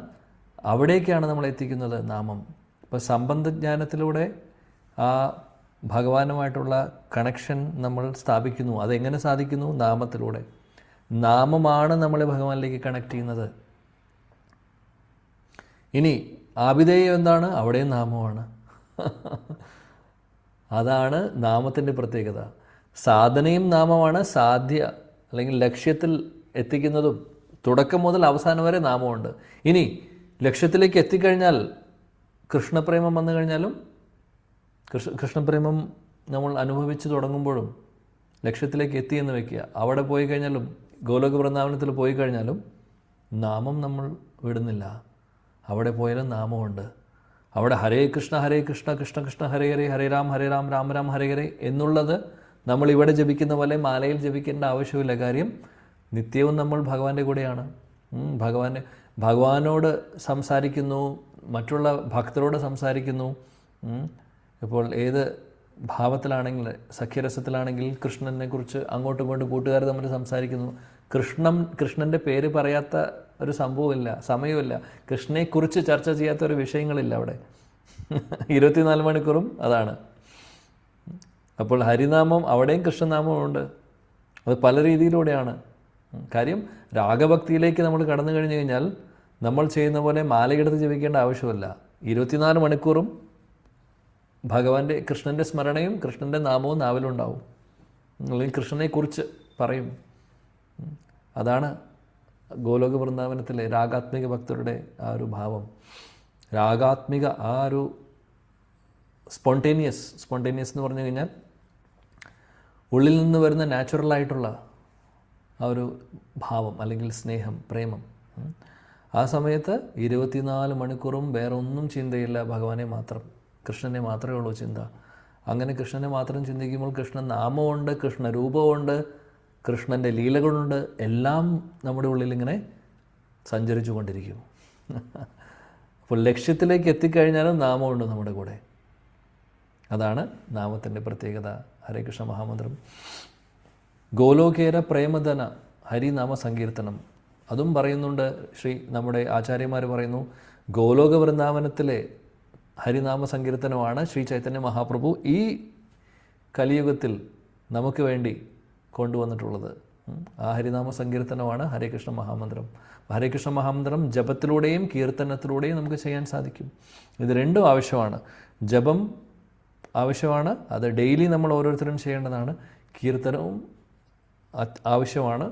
അവിടേക്കാണ് നമ്മൾ എത്തിക്കുന്നത് നാമം. ഇപ്പോൾ സംബന്ധജ്ഞാനത്തിലൂടെ ആ ഭഗവാനുമായിട്ടുള്ള കണക്ഷൻ നമ്മൾ സ്ഥാപിക്കുന്നു. അതെങ്ങനെ സാധിക്കുന്നു? നാമത്തിലൂടെ. നാമമാണ് നമ്മളെ ഭഗവാനിലേക്ക് കണക്ട് ചെയ്യുന്നത്. ഇനി ആഭിധേയം എന്താണ്? അവിടെയും നാമമാണ്. അതാണ് നാമത്തിൻ്റെ പ്രത്യേകത. സാധനയും നാമമാണ്. സാധ്യ, അല്ലെങ്കിൽ ലക്ഷ്യത്തിൽ എത്തിക്കുന്നതും തുടക്കം മുതൽ അവസാനം വരെ നാമമുണ്ട്. ഇനി ലക്ഷ്യത്തിലേക്ക് എത്തിക്കഴിഞ്ഞാൽ, കൃഷ്ണപ്രേമം വന്നു കഴിഞ്ഞാലും, കൃഷ്ണപ്രേമം നമ്മൾ അനുഭവിച്ച് തുടങ്ങുമ്പോഴും, ലക്ഷ്യത്തിലേക്ക് എത്തിയെന്ന് വയ്ക്കുക, അവിടെ പോയി കഴിഞ്ഞാലും, ഗോലോക വൃന്ദാവനത്തിൽ പോയി കഴിഞ്ഞാലും നാമം നമ്മൾ വിടുന്നില്ല. അവിടെ പോയാലും നാമമുണ്ട്. അവിടെ ഹരേ കൃഷ്ണ കൃഷ്ണ കൃഷ്ണ ഹരേ ഹരേ, ഹരേ രാം രാം രാം ഹരേ ഹരേ എന്നുള്ളത് നമ്മൾ ഇവിടെ ജപിക്കുന്ന പോലെ മാലയിൽ ജപിക്കേണ്ട ആവശ്യമില്ല. കാര്യം നിത്യവും നമ്മൾ ഭഗവാന്റെ കൂടെയാണ്. ഭഗവാനോട് സംസാരിക്കുന്നു, മറ്റുള്ള ഭക്തരോട് സംസാരിക്കുന്നു. ഇപ്പോൾ ഏത് ഭാവത്തിലാണെങ്കിൽ, സഖ്യരസത്തിലാണെങ്കിൽ കൃഷ്ണനെക്കുറിച്ച് അങ്ങോട്ടും ഇങ്ങോട്ടും കൂട്ടുകാർ തമ്മിൽ സംസാരിക്കുന്നു. കൃഷ്ണൻ്റെ പേര് പറയാത്ത ഒരു സംഭവമില്ല, സമയമില്ല. കൃഷ്ണനെക്കുറിച്ച് ചർച്ച ചെയ്യാത്ത ഒരു വിഷയങ്ങളില്ല അവിടെ. 24 മണിക്കൂറും അതാണ്. അപ്പോൾ ഹരിനാമം, അവിടെയും കൃഷ്ണനാമമുണ്ട്. അത് പല രീതിയിലൂടെയാണ്. കാര്യം രാഗഭക്തിയിലേക്ക് നമ്മൾ കടന്നു കഴിഞ്ഞു കഴിഞ്ഞാൽ നമ്മൾ ചെയ്യുന്ന പോലെ മാലയെടുത്ത് ജപിക്കേണ്ട ആവശ്യമില്ല. 24 മണിക്കൂറും ഭഗവാന്റെ, കൃഷ്ണൻ്റെ സ്മരണയും കൃഷ്ണൻ്റെ നാമവും നാവിലുണ്ടാവും, അല്ലെങ്കിൽ കൃഷ്ണനെക്കുറിച്ച് പറയും. അതാണ് ഗോലോക വൃന്ദാവനത്തിലെ രാഗാത്മിക ഭക്തരുടെ ആ ഒരു ഭാവം. രാഗാത്മിക ആ ഒരു സ്പോണ്ടേനിയസ് എന്ന് പറഞ്ഞു കഴിഞ്ഞാൽ ഉള്ളിൽ നിന്ന് വരുന്ന നാച്ചുറലായിട്ടുള്ള ആ ഒരു ഭാവം, അല്ലെങ്കിൽ സ്നേഹം, പ്രേമം. ആ സമയത്ത് 24 മണിക്കൂറും വേറെ ഒന്നും ചിന്തയില്ല, ഭഗവാനെ മാത്രം, കൃഷ്ണനെ മാത്രമേ ഉള്ളൂ ചിന്ത. അങ്ങനെ കൃഷ്ണനെ മാത്രം ചിന്തിക്കുമ്പോൾ കൃഷ്ണൻ നാമമുണ്ട്, കൃഷ്ണ രൂപമുണ്ട്, കൃഷ്ണൻ്റെ ലീലകളുണ്ട്, എല്ലാം നമ്മുടെ ഉള്ളിലിങ്ങനെ സഞ്ചരിച്ചു കൊണ്ടിരിക്കും. അപ്പോൾ ലക്ഷ്യത്തിലേക്ക് എത്തിക്കഴിഞ്ഞാലും നാമമുണ്ട് നമ്മുടെ കൂടെ. അതാണ് നാമത്തിൻ്റെ പ്രത്യേകത. ഹരേ കൃഷ്ണ മഹാമന്ത്രം. ഗോലോകേര പ്രേമധന ഹരിനാമ സങ്കീർത്തനം, അതും പറയുന്നുണ്ട്. നമ്മുടെ ആചാര്യന്മാർ പറയുന്നു, ഗോലോക വൃന്ദാവനത്തിലെ ഹരിനാമ സങ്കീർത്തനമാണ് ശ്രീ ചൈതന്യ മഹാപ്രഭു ഈ കലിയുഗത്തിൽ നമുക്ക് വേണ്ടി കൊണ്ടുവന്നിട്ടുള്ളത്. ആ ഹരിനാമ സങ്കീർത്തനമാണ് ഹരേ കൃഷ്ണ മഹാമന്ത്രം. ഹരേ കൃഷ്ണ മഹാമന്ത്രം ജപത്തിലൂടെയും കീർത്തനത്തിലൂടെയും നമുക്ക് ചെയ്യാൻ സാധിക്കും. ഇത് രണ്ടും ആവശ്യമാണ്. ജപം ആവശ്യമാണ്, അത് ഡെയിലി നമ്മൾ ഓരോരുത്തരും ചെയ്യേണ്ടതാണ്. കീർത്തനവും ആവശ്യമാണ്,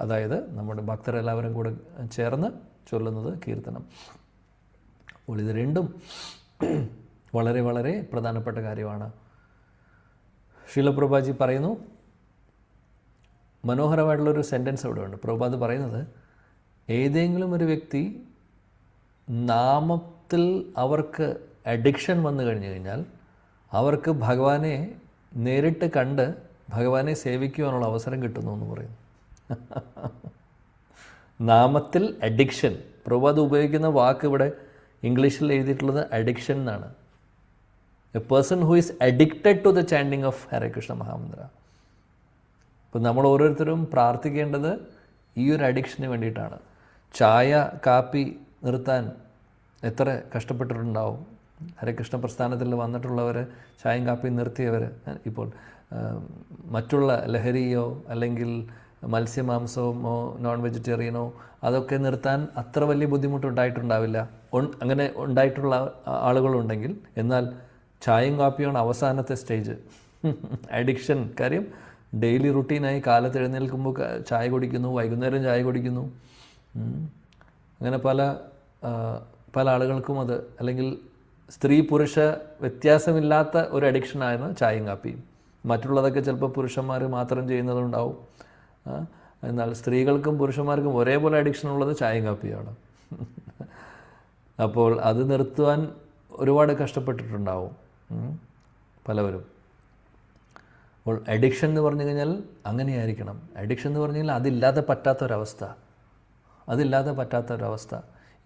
അതായത് നമ്മുടെ ഭക്തരെല്ലാവരും കൂടെ ചേർന്ന് ചൊല്ലുന്നത് കീർത്തനം. അപ്പോൾ ഇത് രണ്ടും വളരെ വളരെ പ്രധാനപ്പെട്ട കാര്യമാണ്. ശ്രീല പ്രഭുപാദി പറയുന്നു, മനോഹരമായിട്ടുള്ളൊരു സെൻറ്റൻസ് ഇവിടെ ഉണ്ട്. പ്രഭുപാദ് പറയുന്നത്, ഏതെങ്കിലും ഒരു വ്യക്തി നാമത്തിൽ അവർക്ക് അഡിക്ഷൻ വന്നു കഴിഞ്ഞു കഴിഞ്ഞാൽ അവർക്ക് ഭഗവാനെ നേരിട്ട് കണ്ട് ഭഗവാനെ സേവിക്കുവാനുള്ള അവസരം കിട്ടുന്നു എന്ന് പറയുന്നു. നാമത്തിൽ അഡിക്ഷൻ, പ്രഭുപാദ് ഉപയോഗിക്കുന്ന വാക്ക് ഇവിടെ ഇംഗ്ലീഷിൽ എഴുതിയിട്ടുള്ളത് അഡിക്ഷൻ എന്നാണ്. A person who is addicted to the chanting of Hare Krishna Mahamantra. ഇപ്പം നമ്മൾ ഓരോരുത്തരും പ്രാർത്ഥിക്കേണ്ടത് ഈ ഒരു അഡിക്ഷന് വേണ്ടിയിട്ടാണ്. ചായ കാപ്പി നിർത്താൻ എത്ര കഷ്ടപ്പെട്ടിട്ടുണ്ടാവും. ഹരേകൃഷ്ണ പ്രസ്ഥാനത്തിൽ വന്നിട്ടുള്ളവർ, ചായയും കാപ്പിയും നിർത്തിയവർ, ഇപ്പോൾ മറ്റുള്ള ലഹരിയോ അല്ലെങ്കിൽ മത്സ്യമാംസമോ നോൺ വെജിറ്റേറിയനോ അതൊക്കെ നിർത്താൻ അത്ര വലിയ ബുദ്ധിമുട്ടുണ്ടായിട്ടുണ്ടാവില്ല. അങ്ങനെ ഉണ്ടായിട്ടുള്ള ആളുകളുണ്ടെങ്കിൽ, എന്നാൽ ചായയും കാപ്പിയാണ് അവസാനത്തെ സ്റ്റേജ്. അഡിക്ഷൻ. കാര്യം ഡെയിലി റുട്ടീനായി കാലത്ത് എഴുന്നേൽക്കുമ്പോൾ ചായ കുടിക്കുന്നു, വൈകുന്നേരം ചായ കുടിക്കുന്നു. അങ്ങനെ പല ആളുകൾക്കും അത്, അല്ലെങ്കിൽ സ്ത്രീ പുരുഷ വ്യത്യാസമില്ലാത്ത ഒരു അഡിക്ഷനായിരുന്നു ചായയും കാപ്പിയും. മറ്റുള്ളതൊക്കെ ചിലപ്പോൾ പുരുഷന്മാർ മാത്രം ചെയ്യുന്നതുണ്ടാവും. എന്നാൽ സ്ത്രീകൾക്കും പുരുഷന്മാർക്കും ഒരേപോലെ അഡിക്ഷൻ ഉള്ളത് ചായയും കാപ്പിയാണ്. അപ്പോൾ അത് നിർത്തുവാൻ ഒരുപാട് കഷ്ടപ്പെട്ടിട്ടുണ്ടാവും പലവരും. അപ്പോൾ അഡിക്ഷൻ എന്ന് പറഞ്ഞു കഴിഞ്ഞാൽ അങ്ങനെയായിരിക്കണം. അഡിക്ഷൻ എന്ന് പറഞ്ഞു കഴിഞ്ഞാൽ അതില്ലാതെ പറ്റാത്തൊരവസ്ഥ.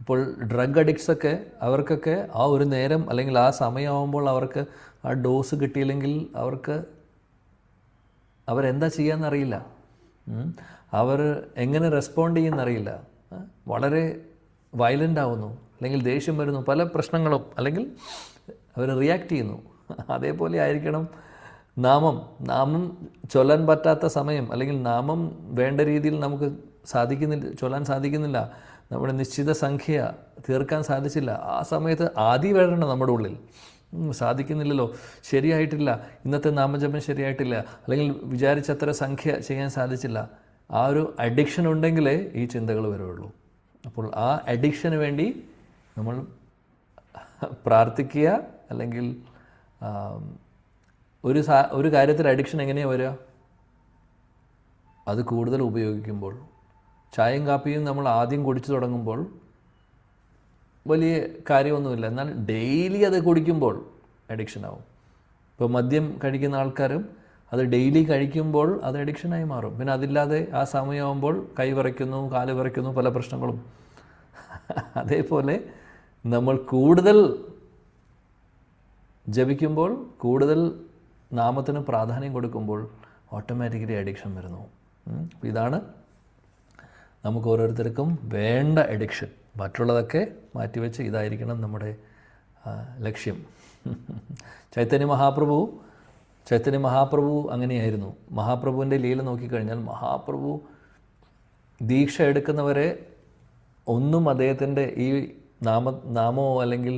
ഇപ്പോൾ ഡ്രഗ് അഡിക്ട്സൊക്കെ, അവർക്കൊക്കെ ആ ഒരു നേരം അല്ലെങ്കിൽ ആ സമയമാകുമ്പോൾ അവർക്ക് ആ ഡോസ് കിട്ടിയില്ലെങ്കിൽ അവരെന്താ ചെയ്യാമെന്നറിയില്ല. അവർ എങ്ങനെ റെസ്പോണ്ട് ചെയ്യുമെന്നറിയില്ല. വളരെ വയലൻ്റ് ആവുന്നു, അല്ലെങ്കിൽ ദേഷ്യം വരുന്നു, പല പ്രശ്നങ്ങളും, അല്ലെങ്കിൽ അവർ റിയാക്ട് ചെയ്യുന്നു. അതേപോലെ ആയിരിക്കണം നാമം ചൊല്ലാൻ പറ്റാത്ത സമയം, അല്ലെങ്കിൽ നാമം വേണ്ട രീതിയിൽ നമുക്ക് ചൊല്ലാൻ സാധിക്കുന്നില്ല, നമ്മുടെ നിശ്ചിത സംഖ്യ തീർക്കാൻ സാധിച്ചില്ല. ആ സമയത്ത് ആദി വരണം നമ്മുടെ ഉള്ളിൽ. സാധിക്കുന്നില്ലല്ലോ, ശരിയായിട്ടില്ല, ഇന്നത്തെ നാമജപം ശരിയായിട്ടില്ല, അല്ലെങ്കിൽ വിചാരിച്ചത്ര സംഖ്യ ചെയ്യാൻ സാധിച്ചില്ല. ആ ഒരു അഡിക്ഷൻ ഉണ്ടെങ്കിലേ ഈ ചിന്തകൾ വരുള്ളൂ. അപ്പോൾ ആ അഡിക്ഷന് വേണ്ടി നമ്മൾ പ്രാർത്ഥിക്കുക. അല്ലെങ്കിൽ ഒരു കാര്യത്തിൽ അഡിക്ഷൻ എങ്ങനെയാണ് വരിക? അത് കൂടുതൽ ഉപയോഗിക്കുമ്പോൾ. ചായയും കാപ്പിയും നമ്മൾ ആദ്യം കുടിച്ചു തുടങ്ങുമ്പോൾ വലിയ കാര്യമൊന്നുമില്ല, എന്നാൽ ഡെയിലി അത് കുടിക്കുമ്പോൾ അഡിക്ഷനാവും. ഇപ്പോൾ മദ്യം കഴിക്കുന്ന ആൾക്കാരും അത് ഡെയിലി കഴിക്കുമ്പോൾ അത് അഡിക്ഷനായി മാറും. പിന്നെ അതില്ലാതെ ആ സമയമാകുമ്പോൾ കൈ വിറയ്ക്കുന്നു, കാല് വിറയ്ക്കുന്നു, പല പ്രശ്നങ്ങളും അതേപോലെ നമ്മൾ കൂടുതൽ ജപിക്കുമ്പോൾ, കൂടുതൽ നാമത്തിന് പ്രാധാന്യം കൊടുക്കുമ്പോൾ ഓട്ടോമാറ്റിക്കലി അഡിക്ഷൻ വരുന്നു. അപ്പോൾ ഇതാണ് നമുക്ക് ഓരോരുത്തർക്കും വേണ്ട അഡിക്ഷൻ. മറ്റുള്ളതൊക്കെ മാറ്റിവെച്ച് ഇതായിരിക്കണം നമ്മുടെ ലക്ഷ്യം. ചൈതന്യ മഹാപ്രഭു അങ്ങനെയായിരുന്നു. മഹാപ്രഭുവിൻ്റെ ലീല നോക്കിക്കഴിഞ്ഞാൽ മഹാപ്രഭു ദീക്ഷ എടുക്കുന്നവരെ ഒന്നും അദ്ദേഹത്തിൻ്റെ ഈ നാമമോ അല്ലെങ്കിൽ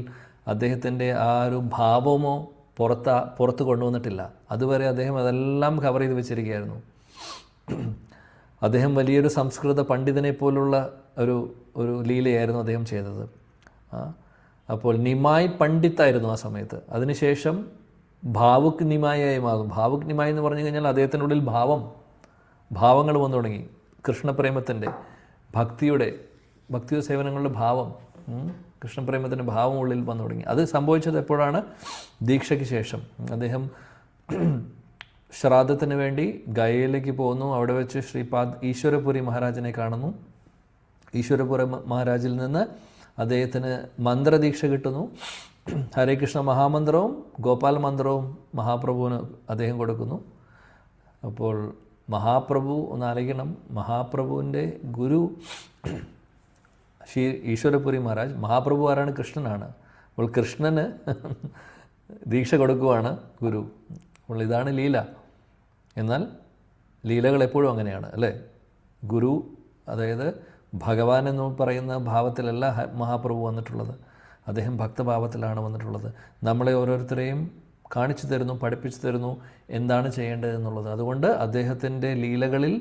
അദ്ദേഹത്തിൻ്റെ ആ ഒരു ഭാവമോ പുറത്ത് കൊണ്ടുവന്നിട്ടില്ല. അതുവരെ അദ്ദേഹം അതെല്ലാം കവർ ചെയ്ത് വെച്ചിരിക്കുകയായിരുന്നു. അദ്ദേഹം വലിയൊരു സംസ്കൃത പണ്ഡിതനെ പോലുള്ള ഒരു ലീലയായിരുന്നു അദ്ദേഹം ചെയ്തത്. അപ്പോൾ നിമായി പണ്ഡിത്തായിരുന്നു ആ സമയത്ത്. അതിനുശേഷം ഭാവുക് നിമായായി മാറും. ഭാവുക് നിമായി എന്ന് പറഞ്ഞു കഴിഞ്ഞാൽ അദ്ദേഹത്തിനുള്ളിൽ ഭാവങ്ങൾ വന്നു തുടങ്ങി. കൃഷ്ണപ്രേമത്തിൻ്റെ, ഭക്തിയുടെ സേവനങ്ങളുടെ ഭാവം, കൃഷ്ണപ്രേമത്തിൻ്റെ ഭാവം ഉള്ളിൽ വന്നു തുടങ്ങി. അത് സംഭവിച്ചത് എപ്പോഴാണ്? ദീക്ഷയ്ക്ക് ശേഷം. അദ്ദേഹം ശ്രാദ്ധത്തിന് വേണ്ടി ഗയയിലേക്ക് പോകുന്നു. അവിടെ വെച്ച് ശ്രീപാദ് ഈശ്വരപുരി മഹാരാജിനെ കാണുന്നു. ഈശ്വരപുരി മഹാരാജിൽ നിന്ന് അദ്ദേഹത്തിന് മന്ത്രദീക്ഷ കിട്ടുന്നു. ഹരേ കൃഷ്ണ മഹാമന്ത്രവും ഗോപാൽ മന്ത്രവും മഹാപ്രഭുവിന് അദ്ദേഹം കൊടുക്കുന്നു. അപ്പോൾ മഹാപ്രഭു ഒന്ന് ആലോചിക്കണം, മഹാപ്രഭുവിൻ്റെ ഗുരു ശ്രീ ഈശ്വരപുരി മഹാരാജ്. മഹാപ്രഭു ആരാണ്? കൃഷ്ണനാണ്. അപ്പോൾ കൃഷ്ണന് ദീക്ഷ കൊടുക്കുവാണ് ഗുരു. അപ്പോൾ ഇതാണ് ലീല. എന്നാൽ ലീലകൾ എപ്പോഴും അങ്ങനെയാണ് അല്ലേ? ഗുരു, അതായത് ഭഗവാൻ എന്ന് പറയുന്ന ഭാവത്തിലല്ല മഹാപ്രഭു വന്നിട്ടുള്ളത്. അദ്ദേഹം ഭക്തഭാവത്തിലാണ് വന്നിട്ടുള്ളത്. നമ്മളെ ഓരോരുത്തരെയും കാണിച്ചു തരുന്നു, പഠിപ്പിച്ചു തരുന്നു എന്താണ് ചെയ്യേണ്ടതെന്നുള്ളത്. അതുകൊണ്ട് അദ്ദേഹത്തിൻ്റെ ലീലകളിൽ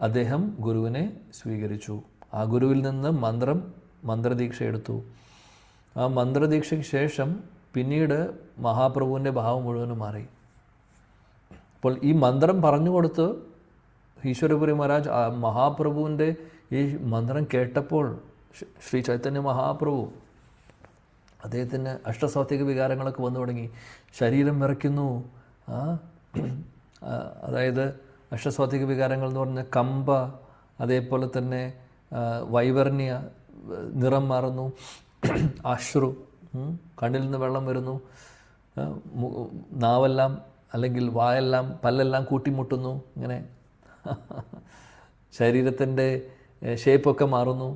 അദ്ദേഹം ഗുരുവിനെ സ്വീകരിച്ചു. ആ ഗുരുവിൽ നിന്ന് മന്ത്രദീക്ഷ എടുത്തു. ആ മന്ത്രദീക്ഷയ്ക്ക് ശേഷം പിന്നീട് മഹാപ്രഭുവിൻ്റെ ഭാവം മുഴുവനും മാറി. അപ്പോൾ ഈ മന്ത്രം പറഞ്ഞു കൊടുത്ത് ഈശ്വരപുരി മഹാരാജ് മഹാപ്രഭുവിൻ്റെ ഈ മന്ത്രം കേട്ടപ്പോൾ ശ്രീ ചൈതന്യ മഹാപ്രഭു അദ്ദേഹത്തിന് അഷ്ടസാത്വിക വികാരങ്ങളൊക്കെ വന്നു തുടങ്ങി. ശരീരം വിറയ്ക്കുന്നു. അതായത് അഷ്ടസാത്വിക വികാരങ്ങൾ എന്ന് പറഞ്ഞാൽ കമ്പ, അതേപോലെ തന്നെ വൈവർണ്യ, നിറം മാറുന്നു, അശ്രു, കണ്ണിൽ നിന്ന് വെള്ളം വരുന്നു, നാവെല്ലാം അല്ലെങ്കിൽ വായെല്ലാം പല്ലെല്ലാം കൂട്ടിമുട്ടുന്നു. ഇങ്ങനെ ശരീരത്തിൻ്റെ ഷേപ്പൊക്കെ മാറുന്നു.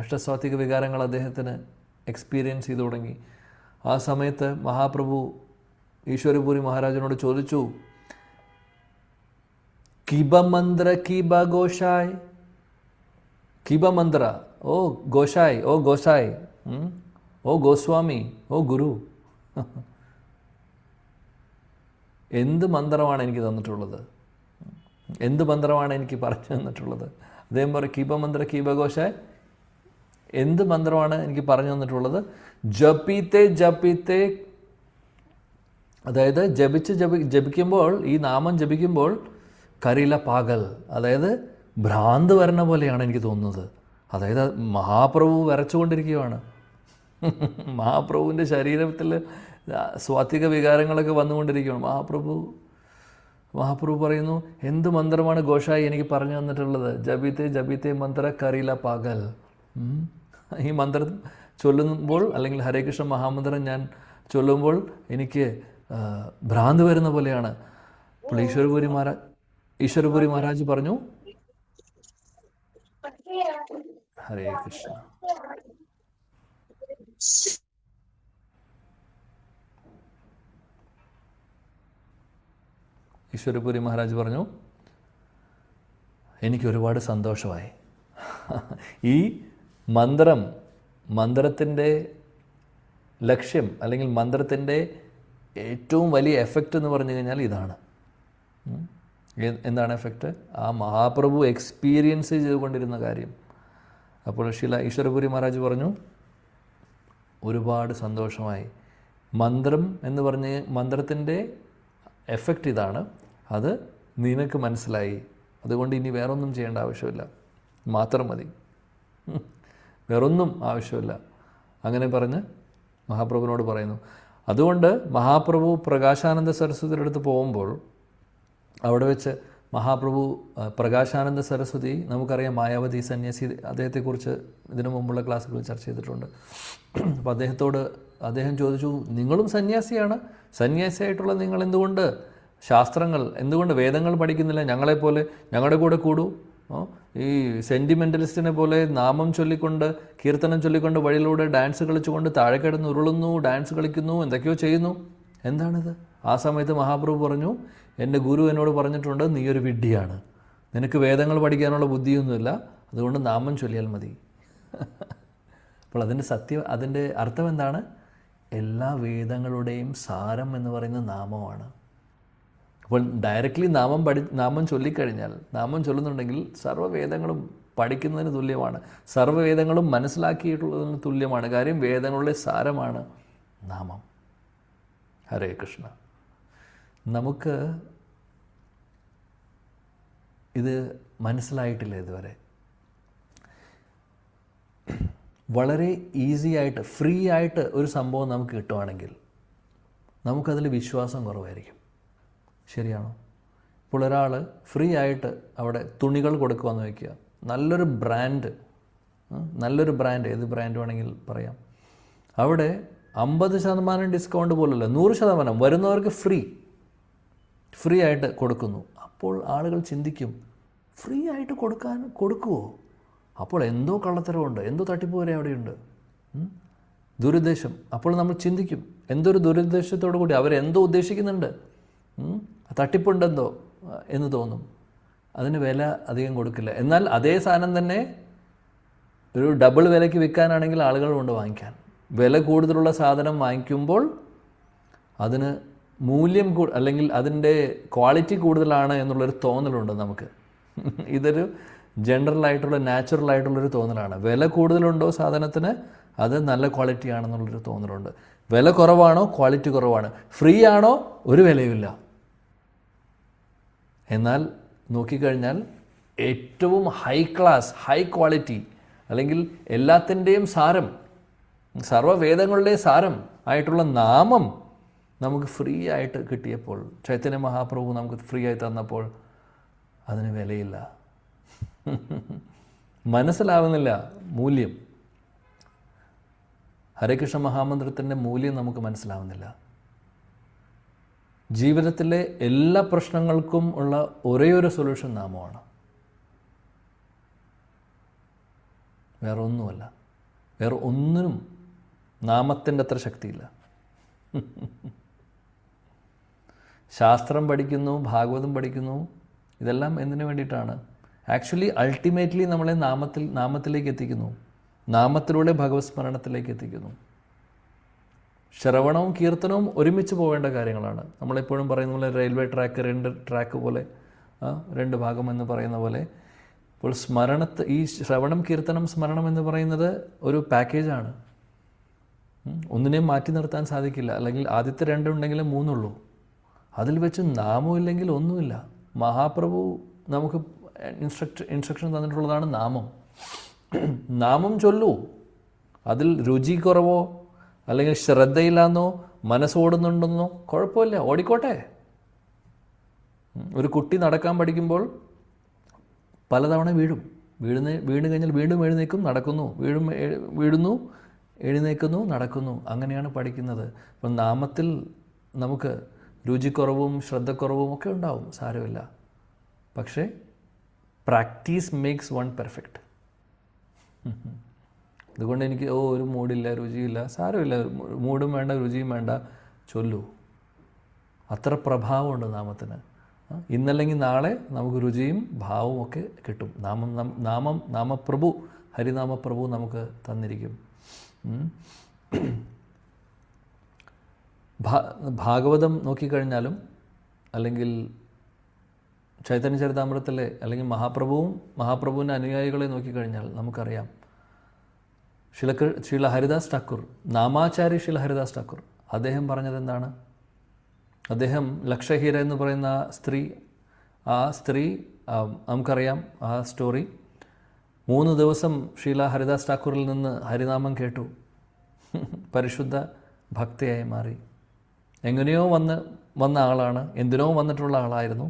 അഷ്ടസാത്വിക വികാരങ്ങൾ അദ്ദേഹത്തിന് എക്സ്പീരിയൻസ് ചെയ്തു തുടങ്ങി. ആ സമയത്ത് മഹാപ്രഭു ഈശ്വരപുരി മഹാരാജനോട് ചോദിച്ചു, കിബ മന്ത്ര കിബ ഗോഷായ്, കിബ മന്ത്ര, ഓ ഗോഷായ്, ഓ ഗോസായ്, ഓ ഗോസ്വാമി, ഓ ഗുരു, എന്ത് മന്ത്രമാണ് എനിക്ക് തന്നിട്ടുള്ളത്? എന്ത് മന്ത്രമാണ് എനിക്ക് പറഞ്ഞു തന്നിട്ടുള്ളത്? അദ്ദേഹം പറയും, കീപ മന്ത്ര കീപ ഗോഷായ്, എന്ത് മന്ത്രമാണ് എനിക്ക് പറഞ്ഞു തന്നിട്ടുള്ളത്? ജപിത്തെ, അതായത് ജപിക്കുമ്പോൾ, ഈ നാമം ജപിക്കുമ്പോൾ കരില പാകൽ, അതായത് ഭ്രാന്ത് വരണ പോലെയാണ് എനിക്ക് തോന്നുന്നത്. അതായത് മഹാപ്രഭു വരച്ചുകൊണ്ടിരിക്കുകയാണ്. മഹാപ്രഭുവിൻ്റെ ശരീരത്തിൽ സ്വാത്വിക വികാരങ്ങളൊക്കെ വന്നുകൊണ്ടിരിക്കുകയാണ്. മഹാപ്രഭു പറയുന്നു, എന്ത് മന്ത്രമാണ് ഗോഷായി എനിക്ക് പറഞ്ഞു തന്നിട്ടുള്ളത്? ജപിത്തെ മന്ത്ര കരില പാകൽ. ഈ മന്ത്രം ചൊല്ലുമ്പോൾ, അല്ലെങ്കിൽ ഹരേ കൃഷ്ണ മഹാമന്ത്രം ഞാൻ ചൊല്ലുമ്പോൾ എനിക്ക് ഭ്രാന്ത് വരുന്ന പോലെയാണ്. അപ്പോൾ ഈശ്വരപുരി മഹാരാജ് പറഞ്ഞു, ഹരേ കൃഷ്ണ. ഈശ്വരപുരി മഹാരാജ് പറഞ്ഞു, എനിക്ക് ഒരുപാട് സന്തോഷമായി. ഈ മന്ത്രത്തിൻ്റെ ലക്ഷ്യം, അല്ലെങ്കിൽ മന്ത്രത്തിൻ്റെ ഏറ്റവും വലിയ എഫക്റ്റ് എന്ന് പറഞ്ഞു കഴിഞ്ഞാൽ ഇതാണ്. എന്താണ് എഫക്റ്റ്? ആ മഹാപ്രഭു എക്സ്പീരിയൻസ് ചെയ്തുകൊണ്ടിരുന്ന കാര്യം. അപ്പോൾ ഈശ്വരപുരി മഹാരാജ് പറഞ്ഞു, ഒരുപാട് സന്തോഷമായി. മന്ത്രത്തിൻ്റെ എഫക്റ്റ് ഇതാണ്, അത് നിനക്ക് മനസ്സിലായി. അതുകൊണ്ട് ഇനി വേറൊന്നും ചെയ്യേണ്ട ആവശ്യമില്ല, മാത്രം മതി, വേറൊന്നും ആവശ്യമില്ല. അങ്ങനെ പറഞ്ഞ് മഹാപ്രഭുവിനോട് പറയുന്നു. അതുകൊണ്ട് മഹാപ്രഭു പ്രകാശാനന്ദ സരസ്വതിയുടെ അടുത്ത് പോകുമ്പോൾ അവിടെ വെച്ച് മഹാപ്രഭു പ്രകാശാനന്ദ സരസ്വതി, നമുക്കറിയാം മായാവതി സന്യാസി, അദ്ദേഹത്തെക്കുറിച്ച് ഇതിനു മുമ്പുള്ള ക്ലാസ്സുകളിൽ ചർച്ച ചെയ്തിട്ടുണ്ട്. അപ്പോൾ അദ്ദേഹം ചോദിച്ചു, നിങ്ങളും സന്യാസിയാണ്, സന്യാസിയായിട്ടുള്ള നിങ്ങൾ എന്തുകൊണ്ട് ശാസ്ത്രങ്ങൾ, എന്തുകൊണ്ട് വേദങ്ങൾ പഠിക്കുന്നില്ല? ഞങ്ങളെപ്പോലെ ഞങ്ങളുടെ കൂടെ കൂടൂ. ഈ സെൻറ്റിമെൻ്റലിസ്റ്റിനെ പോലെ നാമം ചൊല്ലിക്കൊണ്ട്, കീർത്തനം ചൊല്ലിക്കൊണ്ട്, വഴിയിലൂടെ ഡാൻസ് കളിച്ചുകൊണ്ട് താഴെ കിടന്ന് ഉരുളുന്നു, ഡാൻസ് കളിക്കുന്നു, എന്തൊക്കെയോ ചെയ്യുന്നു. എന്താണിത്? ആ സമയത്ത് മഹാപ്രഭു പറഞ്ഞു, എൻ്റെ ഗുരു എന്നോട് പറഞ്ഞിട്ടുണ്ട്, നീ ഒരു വിഡ്ഢിയാണ്, നിനക്ക് വേദങ്ങൾ പഠിക്കാനുള്ള ബുദ്ധിയൊന്നുമില്ല, അതുകൊണ്ട് നാമം ചൊല്ലിയാൽ മതി. അപ്പോൾ അതിൻ്റെ അർത്ഥം എന്താണ്? എല്ലാ വേദങ്ങളുടെയും സാരം എന്ന് പറയുന്ന നാമമാണ്. അപ്പോൾ ഡയറക്റ്റ്ലി നാമം ചൊല്ലിക്കഴിഞ്ഞാൽ, നാമം ചൊല്ലുന്നുണ്ടെങ്കിൽ സർവ്വവേദങ്ങളും പഠിക്കുന്നതിന് തുല്യമാണ്, സർവ്വവേദങ്ങളും മനസ്സിലാക്കിയിട്ടുള്ളതിന് തുല്യമാണ്. കാര്യം വേദങ്ങളുടെ സാരമാണ് നാമം. ഹരേ കൃഷ്ണ. നമുക്ക് ഇത് മനസ്സിലായിട്ടില്ല ഇതുവരെ. വളരെ ഈസി ആയിട്ട്, ഫ്രീ ആയിട്ട് ഒരു സംഭവം നമുക്ക് കിട്ടുവാണെങ്കിൽ നമുക്കതിൽ വിശ്വാസം കുറവായിരിക്കും. ശരിയാണോ? ഇപ്പോൾ ഒരാൾ ഫ്രീ ആയിട്ട് അവിടെ തുണികൾ കൊടുക്കുമെന്ന് വയ്ക്കുക, നല്ലൊരു ബ്രാൻഡ്, ഏത് ബ്രാൻഡ് വേണമെങ്കിൽ പറയാം, അവിടെ 50% ഡിസ്കൗണ്ട് പോലല്ല, 100% വരുന്നവർക്ക് ഫ്രീ ആയിട്ട് കൊടുക്കുന്നു. അപ്പോൾ ആളുകൾ ചിന്തിക്കും, ഫ്രീ ആയിട്ട് കൊടുക്കുമോ? അപ്പോൾ എന്തോ കള്ളത്തരമുണ്ട്, എന്തോ തട്ടിപ്പ് വരെ അവിടെയുണ്ട്, ദുരുദ്ദേശം. അപ്പോൾ നമ്മൾ ചിന്തിക്കും, എന്തൊരു ദുരുദ്ദേശത്തോടു കൂടി അവരെന്തോ ഉദ്ദേശിക്കുന്നുണ്ട്, തട്ടിപ്പുണ്ടെന്തോ എന്ന് തോന്നും. അതിന് വില അധികം കൊടുക്കില്ല. എന്നാൽ അതേ സാധനം തന്നെ ഒരു ഡബിൾ വിലയ്ക്ക് വിൽക്കാനാണെങ്കിൽ ആളുകൾ കൊണ്ട് വാങ്ങിക്കാൻ. വില കൂടുതലുള്ള സാധനം വാങ്ങിക്കുമ്പോൾ അതിന് മൂല്യം അല്ലെങ്കിൽ അതിൻ്റെ ക്വാളിറ്റി കൂടുതലാണ് എന്നുള്ളൊരു തോന്നലുണ്ട് നമുക്ക്. ഇതൊരു ജനറലായിട്ടുള്ള, നാച്ചുറലായിട്ടുള്ളൊരു തോന്നലാണ്. വില കൂടുതലുണ്ടോ സാധനത്തിന്, അത് നല്ല ക്വാളിറ്റി ആണെന്നുള്ളൊരു തോന്നലുണ്ട്. വില കുറവാണോ, ക്വാളിറ്റി കുറവാണ്. ഫ്രീ ആണോ, ഒരു വിലയുമില്ല. എന്നാൽ നോക്കിക്കഴിഞ്ഞാൽ ഏറ്റവും ഹൈ ക്ലാസ്, ഹൈ ക്വാളിറ്റി, അല്ലെങ്കിൽ എല്ലാത്തിൻ്റെയും സാരം, സർവ്വവേദങ്ങളുടെയും സാരം ആയിട്ടുള്ള നാമം നമുക്ക് ഫ്രീ ആയിട്ട് കിട്ടിയപ്പോൾ, ചൈതന്യ മഹാപ്രഭു നമുക്ക് ഫ്രീ ആയി തന്നപ്പോൾ അതിന് വിലയില്ല. മനസ്സിലാവുന്നില്ല മൂല്യം. ഹരേകൃഷ്ണ മഹാമന്ത്രത്തിൻ്റെ മൂല്യം നമുക്ക് മനസ്സിലാവുന്നില്ല. ജീവിതത്തിലെ എല്ലാ പ്രശ്നങ്ങൾക്കും ഉള്ള ഒരേയൊരു സൊല്യൂഷൻ നാമമാണ്, വേറെ ഒന്നുമല്ല. വേറെ ഒന്നിനും നാമത്തിൻ്റെ അത്ര ശക്തിയില്ല. ശാസ്ത്രം പഠിക്കുന്നു, ഭാഗവതം പഠിക്കുന്നു, ഇതെല്ലാം എന്തിനു വേണ്ടിയിട്ടാണ്? ആക്ച്വലി അൾട്ടിമേറ്റ്ലി നമ്മളെ നാമത്തിലേക്ക് എത്തിക്കുന്നു, നാമത്തിലൂടെ ഭഗവത് സ്മരണത്തിലേക്ക് എത്തിക്കുന്നു. ശ്രവണവും കീർത്തനവും ഒരുമിച്ച് പോവേണ്ട കാര്യങ്ങളാണ്. നമ്മളെപ്പോഴും പറയുന്ന പോലെ റെയിൽവേ ട്രാക്ക് 2 ട്രാക്ക് പോലെ, 2 ഭാഗം എന്ന് പറയുന്ന പോലെ. ഇപ്പോൾ ഈ ശ്രവണം, കീർത്തനം, സ്മരണം എന്ന് പറയുന്നത് ഒരു പാക്കേജാണ്. ഒന്നിനെയും മാറ്റി നിർത്താൻ സാധിക്കില്ല. അല്ലെങ്കിൽ ആദ്യത്തെ 2 ഉണ്ടെങ്കിലും 3 ഉള്ളൂ. അതിൽ വെച്ച് നാമം ഇല്ലെങ്കിൽ ഒന്നുമില്ല. മഹാപ്രഭു നമുക്ക് ഇൻസ്ട്രക്ഷൻ തന്നിട്ടുള്ളതാണ് നാമം. നാമം ചൊല്ലൂ. അതിൽ രുചി കുറവോ അല്ലെങ്കിൽ ശ്രദ്ധയില്ലാന്നോ മനസ്സോടുന്നുണ്ടെന്നോ കുഴപ്പമില്ല, ഓടിക്കോട്ടെ. ഒരു കുട്ടി നടക്കാൻ പഠിക്കുമ്പോൾ പലതവണ വീണ് കഴിഞ്ഞാൽ വീണ്ടും എഴുന്നേക്കും, നടക്കുന്നു, വീഴുന്നു, എഴുന്നേക്കുന്നു, നടക്കുന്നു. അങ്ങനെയാണ് പഠിക്കുന്നത്. അപ്പം നാമത്തിൽ നമുക്ക് രുചിക്കുറവും ശ്രദ്ധക്കുറവും ഒക്കെ ഉണ്ടാവും, സാരമില്ല. പക്ഷേ പ്രാക്ടീസ് മേക്സ് വൺ പെർഫെക്റ്റ്. അതുകൊണ്ട് എനിക്ക് ഒരു മൂടില്ല, രുചിയില്ല, സാരമില്ല, മൂടും വേണ്ട, രുചിയും വേണ്ട, ചൊല്ലൂ. അത്ര പ്രഭാവമുണ്ട് നാമത്തിന്. ഇന്നല്ലെങ്കിൽ നാളെ നമുക്ക് രുചിയും ഭാവവും ഒക്കെ കിട്ടും. നാമപ്രഭു, ഹരിനാമപ്രഭു നമുക്ക് തന്നിരിക്കും. ഭാഗവതം നോക്കിക്കഴിഞ്ഞാലും അല്ലെങ്കിൽ ചൈതന്യ ചരിതാമൃതത്തിലെ അല്ലെങ്കിൽ മഹാപ്രഭുവിൻ്റെ അനുയായികളെ നോക്കിക്കഴിഞ്ഞാൽ നമുക്കറിയാം. ശ്രീല ഹരിദാസ് ഠാക്കൂർ, നാമാചാരി ശ്രീല ഹരിദാസ് ഠാക്കൂർ, അദ്ദേഹം പറഞ്ഞത് എന്താണ്? അദ്ദേഹം ലക്ഷഹീര എന്ന് പറയുന്ന ആ സ്ത്രീ നമുക്കറിയാം ആ സ്റ്റോറി. 3 ദിവസം ശ്രീല ഹരിദാസ് ഠാക്കൂറിൽ നിന്ന് ഹരിനാമം കേട്ടു, പരിശുദ്ധ ഭക്തയായി മാറി. എങ്ങനെയോ വന്ന ആളാണ്, എന്തിനോ വന്നിട്ടുള്ള ആളായിരുന്നു.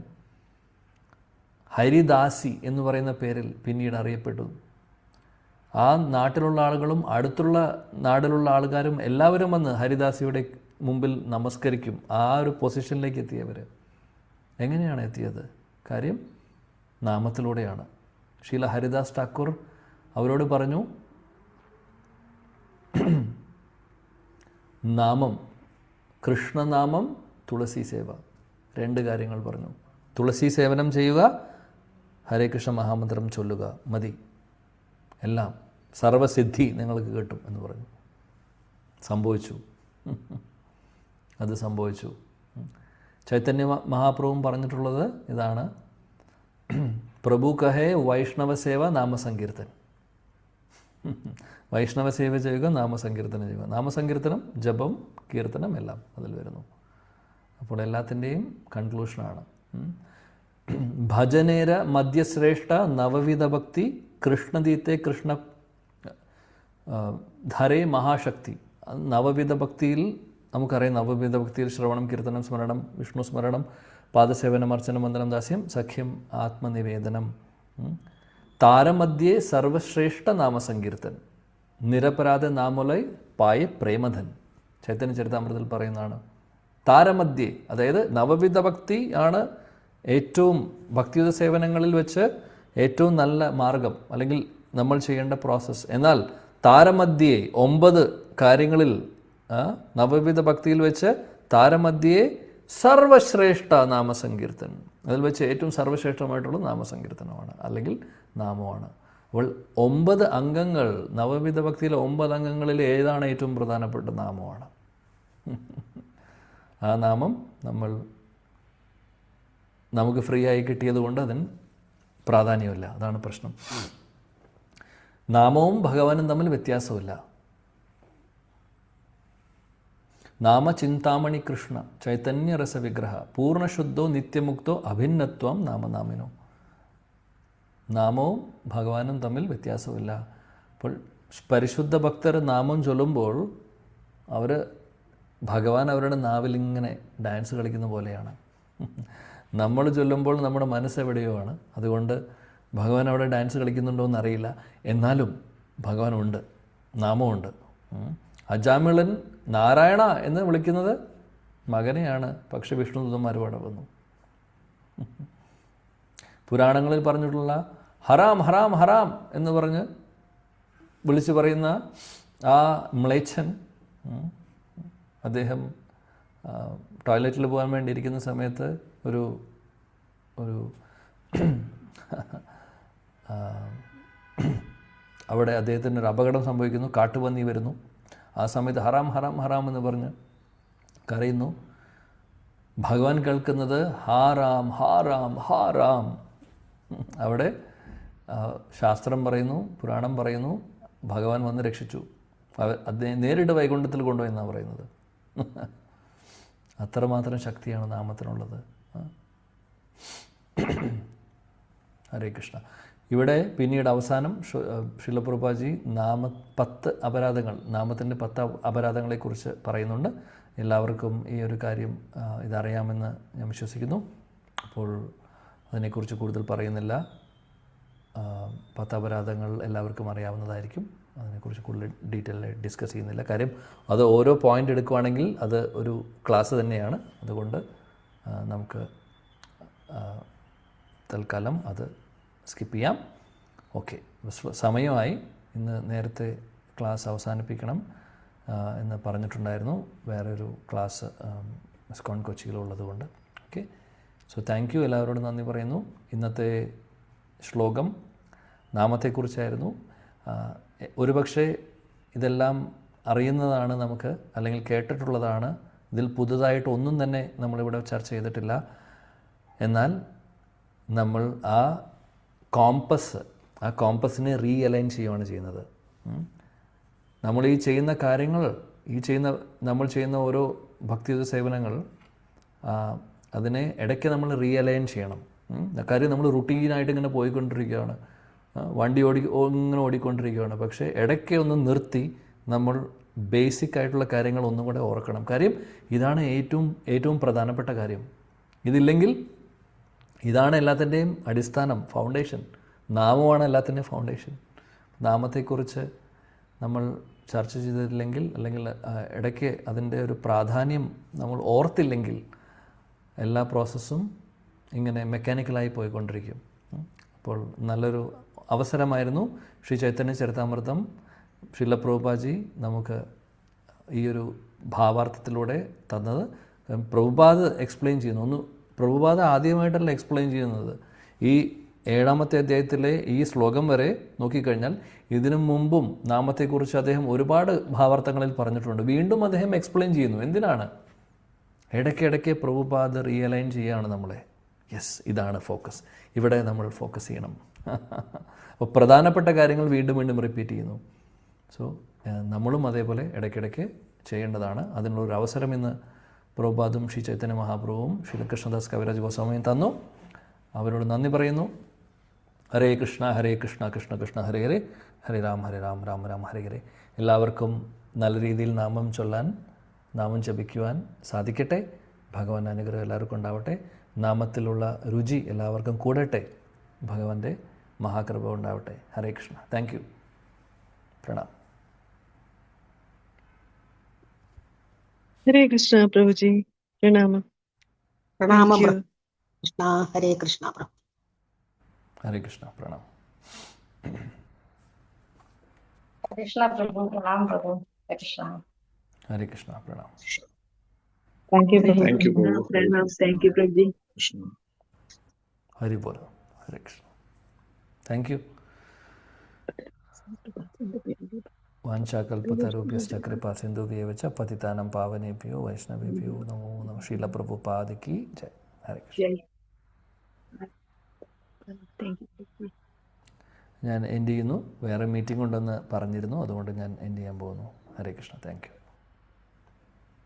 ഹരിദാസി എന്ന് പറയുന്ന പേരിൽ പിന്നീട് അറിയപ്പെട്ടു. ആ നാട്ടിലുള്ള ആളുകളും അടുത്തുള്ള നാട്ടിലുള്ള ആൾക്കാരും എല്ലാവരും വന്ന് ഹരിദാസിയുടെ മുമ്പിൽ നമസ്കരിക്കും. ആ ഒരു പൊസിഷനിലേക്ക് എത്തിയവർ. എങ്ങനെയാണ് എത്തിയത്? കാര്യം നാമത്തിലൂടെയാണ്. ശ്രീല ഹരിദാസ് ഠാക്കൂർ അവരോട് പറഞ്ഞു, നാമം, കൃഷ്ണനാമം, തുളസി സേവ, 2 കാര്യങ്ങൾ പറഞ്ഞു. തുളസി സേവനം ചെയ്യുക, ഹരേ കൃഷ്ണ മഹാമന്ത്രം ചൊല്ലുക, മതി, എല്ലാം സർവസിദ്ധി നിങ്ങൾക്ക് കിട്ടും എന്ന് പറഞ്ഞു. സംഭവിച്ചു. അത് സംഭവിച്ചു. ചൈതന്യ മഹാപ്രഭുവും പറഞ്ഞിട്ടുള്ളത് ഇതാണ്, പ്രഭു കഹേ വൈഷ്ണവ സേവ നാമസങ്കീർത്തൻ. വൈഷ്ണവ സേവ ചെയ്യുക, നാമസങ്കീർത്തനം ചെയ്യുക. നാമസങ്കീർത്തനം, ജപം, കീർത്തനം എല്ലാം അതിൽ വരുന്നു. അപ്പോൾ എല്ലാത്തിൻ്റെയും കൺക്ലൂഷനാണ്. ഭജനേര മധ്യശ്രേഷ്ഠ നവവിധ ഭക്തി കൃഷ്ണദീത്തെ കൃഷ്ണ ധരേ മഹാശക്തി. നവവിധ ഭക്തിയിൽ നമുക്കറിയാം, നവവിധ ഭക്തിയിൽ ശ്രവണം, കീർത്തനം, സ്മരണം, വിഷ്ണു സ്മരണം, പാദസേവനം, അർച്ചനം, വന്ദനം, ദാസ്യം, സഖ്യം, ആത്മനിവേദനം. താരമധ്യേ സർവശ്രേഷ്ഠ നാമസങ്കീർത്തൻ നിരപരാധ നാമുലൈ പായ പ്രേമധൻ. ചൈതന്യ ചരിതാമൃതത്തിൽ പറയുന്നതാണ്. താരമധ്യേ, അതായത് നവവിധ ഭക്തി ആണ് ഏറ്റവും ഭക്തിയുത സേവനങ്ങളിൽ വെച്ച് ഏറ്റവും നല്ല മാർഗം, അല്ലെങ്കിൽ നമ്മൾ ചെയ്യേണ്ട പ്രോസസ്സ്. എന്നാൽ താരമധ്യേ 9 കാര്യങ്ങളിൽ, നവവിധ ഭക്തിയിൽ വെച്ച് താരമധ്യേ സർവശ്രേഷ്ഠ നാമസങ്കീർത്തൻ, അതിൽ വെച്ച് ഏറ്റവും സർവശ്രേഷ്ഠമായിട്ടുള്ള നാമസങ്കീർത്തനമാണ്, അല്ലെങ്കിൽ നാമമാണ്. അപ്പോൾ 9 അംഗങ്ങൾ, നവവിധ ഭക്തിയിലെ 9 അംഗങ്ങളിൽ ഏതാണ് ഏറ്റവും പ്രധാനപ്പെട്ട നാമമാണ്. ആ നാമം നമുക്ക് ഫ്രീ ആയി കിട്ടിയത് കൊണ്ട് അതിന് പ്രാധാന്യമില്ല. അതാണ് പ്രശ്നം. നാമവും ഭഗവാനും തമ്മിൽ വ്യത്യാസമില്ല. നാമചിന്താമണി കൃഷ്ണ ചൈതന്യരസ വിഗ്രഹ പൂർണ്ണശുദ്ധോ നിത്യമുക്തോ അഭിന്നത്വം നാമനാമിനോ. നാമവും ഭഗവാനും തമ്മിൽ വ്യത്യാസമില്ല. അപ്പോൾ പരിശുദ്ധ ഭക്തർ നാമം ചൊല്ലുമ്പോൾ ഭഗവാൻ അവരുടെ നാവിലിങ്ങനെ ഡാൻസ് കളിക്കുന്ന പോലെയാണ്. നമ്മൾ ചൊല്ലുമ്പോൾ നമ്മുടെ മനസ്സെവിടെയോ ആണ്. അതുകൊണ്ട് ഭഗവാൻ അവിടെ ഡാൻസ് കളിക്കുന്നുണ്ടോ എന്നറിയില്ല. എന്നാലും ഭഗവാനുണ്ട്, നാമമുണ്ട്. അജാമിളൻ നാരായണ എന്ന് വിളിക്കുന്നത് മകനെയാണ്, പക്ഷെ വിഷ്ണുദൂതന്മാർ വന്നു. പുരാണങ്ങളിൽ പറഞ്ഞിട്ടുള്ള ഹറാം ഹറാം ഹറാം എന്ന് പറഞ്ഞ് വിളിച്ചു പറയുന്ന ആ മ്ലേച്ഛൻ, അദ്ദേഹം ടോയ്ലറ്റിൽ പോകാൻ വേണ്ടി ഇരിക്കുന്ന സമയത്ത് ഒരു അവിടെ അദ്ദേഹത്തിന് ഒരു അപകടം സംഭവിക്കുന്നു. കാട്ടുപന്നി വരുന്നു. ആ സമയത്ത് ഹറാം ഹറാം ഹറാം എന്ന് പറഞ്ഞ് കരയുന്നു. ഭഗവാൻ കേൾക്കുന്നത് ഹാറാം ഹാറാം ഹാറാം. അവിടെ ശാസ്ത്രം പറയുന്നു, പുരാണം പറയുന്നു, ഭഗവാൻ വന്ന് രക്ഷിച്ചു. അദ്ദേഹം നേരിട്ട് വൈകുണ്ഠത്തിൽ കൊണ്ടുപോയെന്നാണ് പറയുന്നത്. അത്രമാത്രം ശക്തിയാണ് നാമത്തിനുള്ളത്. ഹരേ കൃഷ്ണ. ഇവിടെ പിന്നീട് അവസാനം ശ്രീല പ്രഭുപാദി 10 അപരാധങ്ങൾ, നാമത്തിൻ്റെ 10 അപരാധങ്ങളെക്കുറിച്ച് പറയുന്നുണ്ട്. എല്ലാവർക്കും ഈ ഒരു കാര്യം ഇതറിയാമെന്ന് ഞാൻ വിശ്വസിക്കുന്നു. അപ്പോൾ അതിനെക്കുറിച്ച് കൂടുതൽ പറയുന്നില്ല. 10 അപരാധങ്ങൾ എല്ലാവർക്കും അറിയാവുന്നതായിരിക്കും. അതിനെക്കുറിച്ച് കൂടുതൽ ഡീറ്റെയിൽ ഡിസ്കസ് ചെയ്യുന്നില്ല. കാര്യം അത് ഓരോ പോയിൻ്റ് എടുക്കുകയാണെങ്കിൽ അത് ഒരു ക്ലാസ് തന്നെയാണ്. അതുകൊണ്ട് നമുക്ക് തൽക്കാലം അത് സ്കിപ്പ് ചെയ്യാം. ഓക്കെ, സമയമായി. ഇന്ന് നേരത്തെ ക്ലാസ് അവസാനിപ്പിക്കണം എന്ന് പറഞ്ഞിട്ടുണ്ടായിരുന്നു. വേറൊരു ക്ലാസ് ഇസ്കോൺ കൊച്ചിയിലുള്ളത് കൊണ്ട്. Okay, so thank you. എല്ലാവരോടും നന്ദി പറയുന്നു. ഇന്നത്തെ ശ്ലോകം നാമത്തെക്കുറിച്ചായിരുന്നു. ഒരുപക്ഷെ ഇതെല്ലാം അറിയുന്നതാണ് നമുക്ക്, അല്ലെങ്കിൽ കേട്ടിട്ടുള്ളതാണ്. ഇതിൽ പുതുതായിട്ട് ഒന്നും തന്നെ നമ്മളിവിടെ ചർച്ച ചെയ്തിട്ടില്ല. എന്നാൽ നമ്മൾ ആ കോമ്പസിനെ റീഅലൈൻ ചെയ്യുകയാണ് ചെയ്യുന്നത്. നമ്മൾ ഈ ചെയ്യുന്ന കാര്യങ്ങൾ, നമ്മൾ ചെയ്യുന്ന ഓരോ ഭക്തിയുത സേവനങ്ങൾ, അതിനെ ഇടയ്ക്ക് നമ്മൾ റീഅലൈൻ ചെയ്യണം. കാര്യം നമ്മൾ റുട്ടീനായിട്ട് ഇങ്ങനെ പോയിക്കൊണ്ടിരിക്കുകയാണ്, വണ്ടി ഇങ്ങനെ ഓടിക്കൊണ്ടിരിക്കുകയാണ്. പക്ഷേ ഇടയ്ക്ക് ഒന്ന് നിർത്തി നമ്മൾ ബേസിക് ആയിട്ടുള്ള കാര്യങ്ങൾ ഒന്നും കൂടെ ഓർക്കണം. കാര്യം ഇതാണ് ഏറ്റവും പ്രധാനപ്പെട്ട കാര്യം. ഇതില്ലെങ്കിൽ ഇതാണ് എല്ലാത്തിൻ്റെയും അടിസ്ഥാനം, ഫൗണ്ടേഷൻ. നാമമാണ് എല്ലാത്തിൻ്റെയും ഫൗണ്ടേഷൻ. നാമത്തെക്കുറിച്ച് നമ്മൾ ചർച്ച ചെയ്തിട്ടില്ലെങ്കിൽ, അല്ലെങ്കിൽ ഇടയ്ക്ക് അതിൻ്റെ ഒരു പ്രാധാന്യം നമ്മൾ ഓർത്തില്ലെങ്കിൽ എല്ലാ പ്രോസസ്സും ഇങ്ങനെ മെക്കാനിക്കലായി പോയിക്കൊണ്ടിരിക്കും. അപ്പോൾ നല്ലൊരു അവസരമായിരുന്നു ശ്രീ ചൈതന്യ ചരിതാമൃതം ശ്രീല പ്രഭുപാദി നമുക്ക് ഈ ഒരു ഭാവാർത്ഥത്തിലൂടെ തന്നത്. പ്രഭുപാദ് എക്സ്പ്ലെയിൻ ചെയ്യുന്നു. പ്രഭുപാദ് ആദ്യമായിട്ടല്ല എക്സ്പ്ലെയിൻ ചെയ്യുന്നത്. ഈ 7-ാമത്തെ അധ്യായത്തിലെ ഈ ശ്ലോകം വരെ നോക്കിക്കഴിഞ്ഞാൽ ഇതിനു മുമ്പും നാമത്തെക്കുറിച്ച് അദ്ദേഹം ഒരുപാട് ഭാവാർത്ഥങ്ങളിൽ പറഞ്ഞിട്ടുണ്ട്. വീണ്ടും അദ്ദേഹം എക്സ്പ്ലെയിൻ ചെയ്യുന്നു. എന്തിനാണ്? ഇടയ്ക്കിടയ്ക്ക് പ്രഭുപാദ് റിയലൈൻ ചെയ്യുകയാണ് നമ്മളെ. യെസ്, ഇതാണ് ഫോക്കസ്, ഇവിടെ നമ്മൾ ഫോക്കസ് ചെയ്യണം. അപ്പോൾ പ്രധാനപ്പെട്ട കാര്യങ്ങൾ വീണ്ടും വീണ്ടും റിപ്പീറ്റ് ചെയ്യുന്നു. സോ നമ്മളും അതേപോലെ ഇടയ്ക്കിടയ്ക്ക് ചെയ്യേണ്ടതാണ്. അതിനുള്ളൊരു അവസരം ഇന്ന് പ്രഭുപാദും ശ്രീ ചൈതന്യ മഹാപ്രഭുവും ശ്രീ കൃഷ്ണദാസ് കവിരാജ് ഗോസ്വാമിയും തന്നു. അവരോട് നന്ദി പറയുന്നു. ഹരേ കൃഷ്ണ ഹരേ കൃഷ്ണ കൃഷ്ണ കൃഷ്ണ ഹരേ ഹരേ, ഹരേ രാം ഹരേ രാം രാം രാം ഹരേ ഹരേ. എല്ലാവർക്കും നല്ല രീതിയിൽ നാമം ചൊല്ലാൻ, നാമം ജപിക്കുവാൻ സാധിക്കട്ടെ. ഭഗവാൻ അനുഗ്രഹം എല്ലാവർക്കും ഉണ്ടാവട്ടെ. നാമത്തിലുള്ള രുചി എല്ലാവർക്കും കൂടട്ടെ. ഭഗവാന്റെ മഹാകൃപ ഉണ്ടാവട്ടെ. ഹരേ കൃഷ്ണ. Thank you. പ്രണാം. ഹരേ കൃഷ്ണ പ്രഭുജി, പ്രണാമം. പ്രണാമം Thank you. Krishna. Hare Krishna Prabhu. Hare Krishna. Pranam. Krishna Prabhu pranam Prabhu Krishna Hare Krishna. Pranam. Thank you, Prabhu. Thank you, Prabhu. Pranam. Thank you, Prabhuji. Krishna. Hari ബോല. ഹരേ കൃഷ്ണ. Thank you. വാഞ്ചാകൽപതരുഭ്യശ്ച കൃപാ സിന്ധുഭ്യവ ച പതിതാനം പാവനേഭ്യോ വൈഷ്ണവേഭ്യോ നമോ നമഃ. ശ്രീല പ്രഭുപാദ് കി ജയ്. Hare Krishna. Jai. Thank you, Prabhuji. ഞാൻ എൻഡ് ചെയ്യുന്നു. വേറെ മീറ്റിംഗ് ഉണ്ടെന്ന് പറഞ്ഞിരുന്നു, അതുകൊണ്ട് ഞാൻ എൻഡ് ചെയ്യാൻ പോകുന്നു. ഹരേ കൃഷ്ണ. Thank U.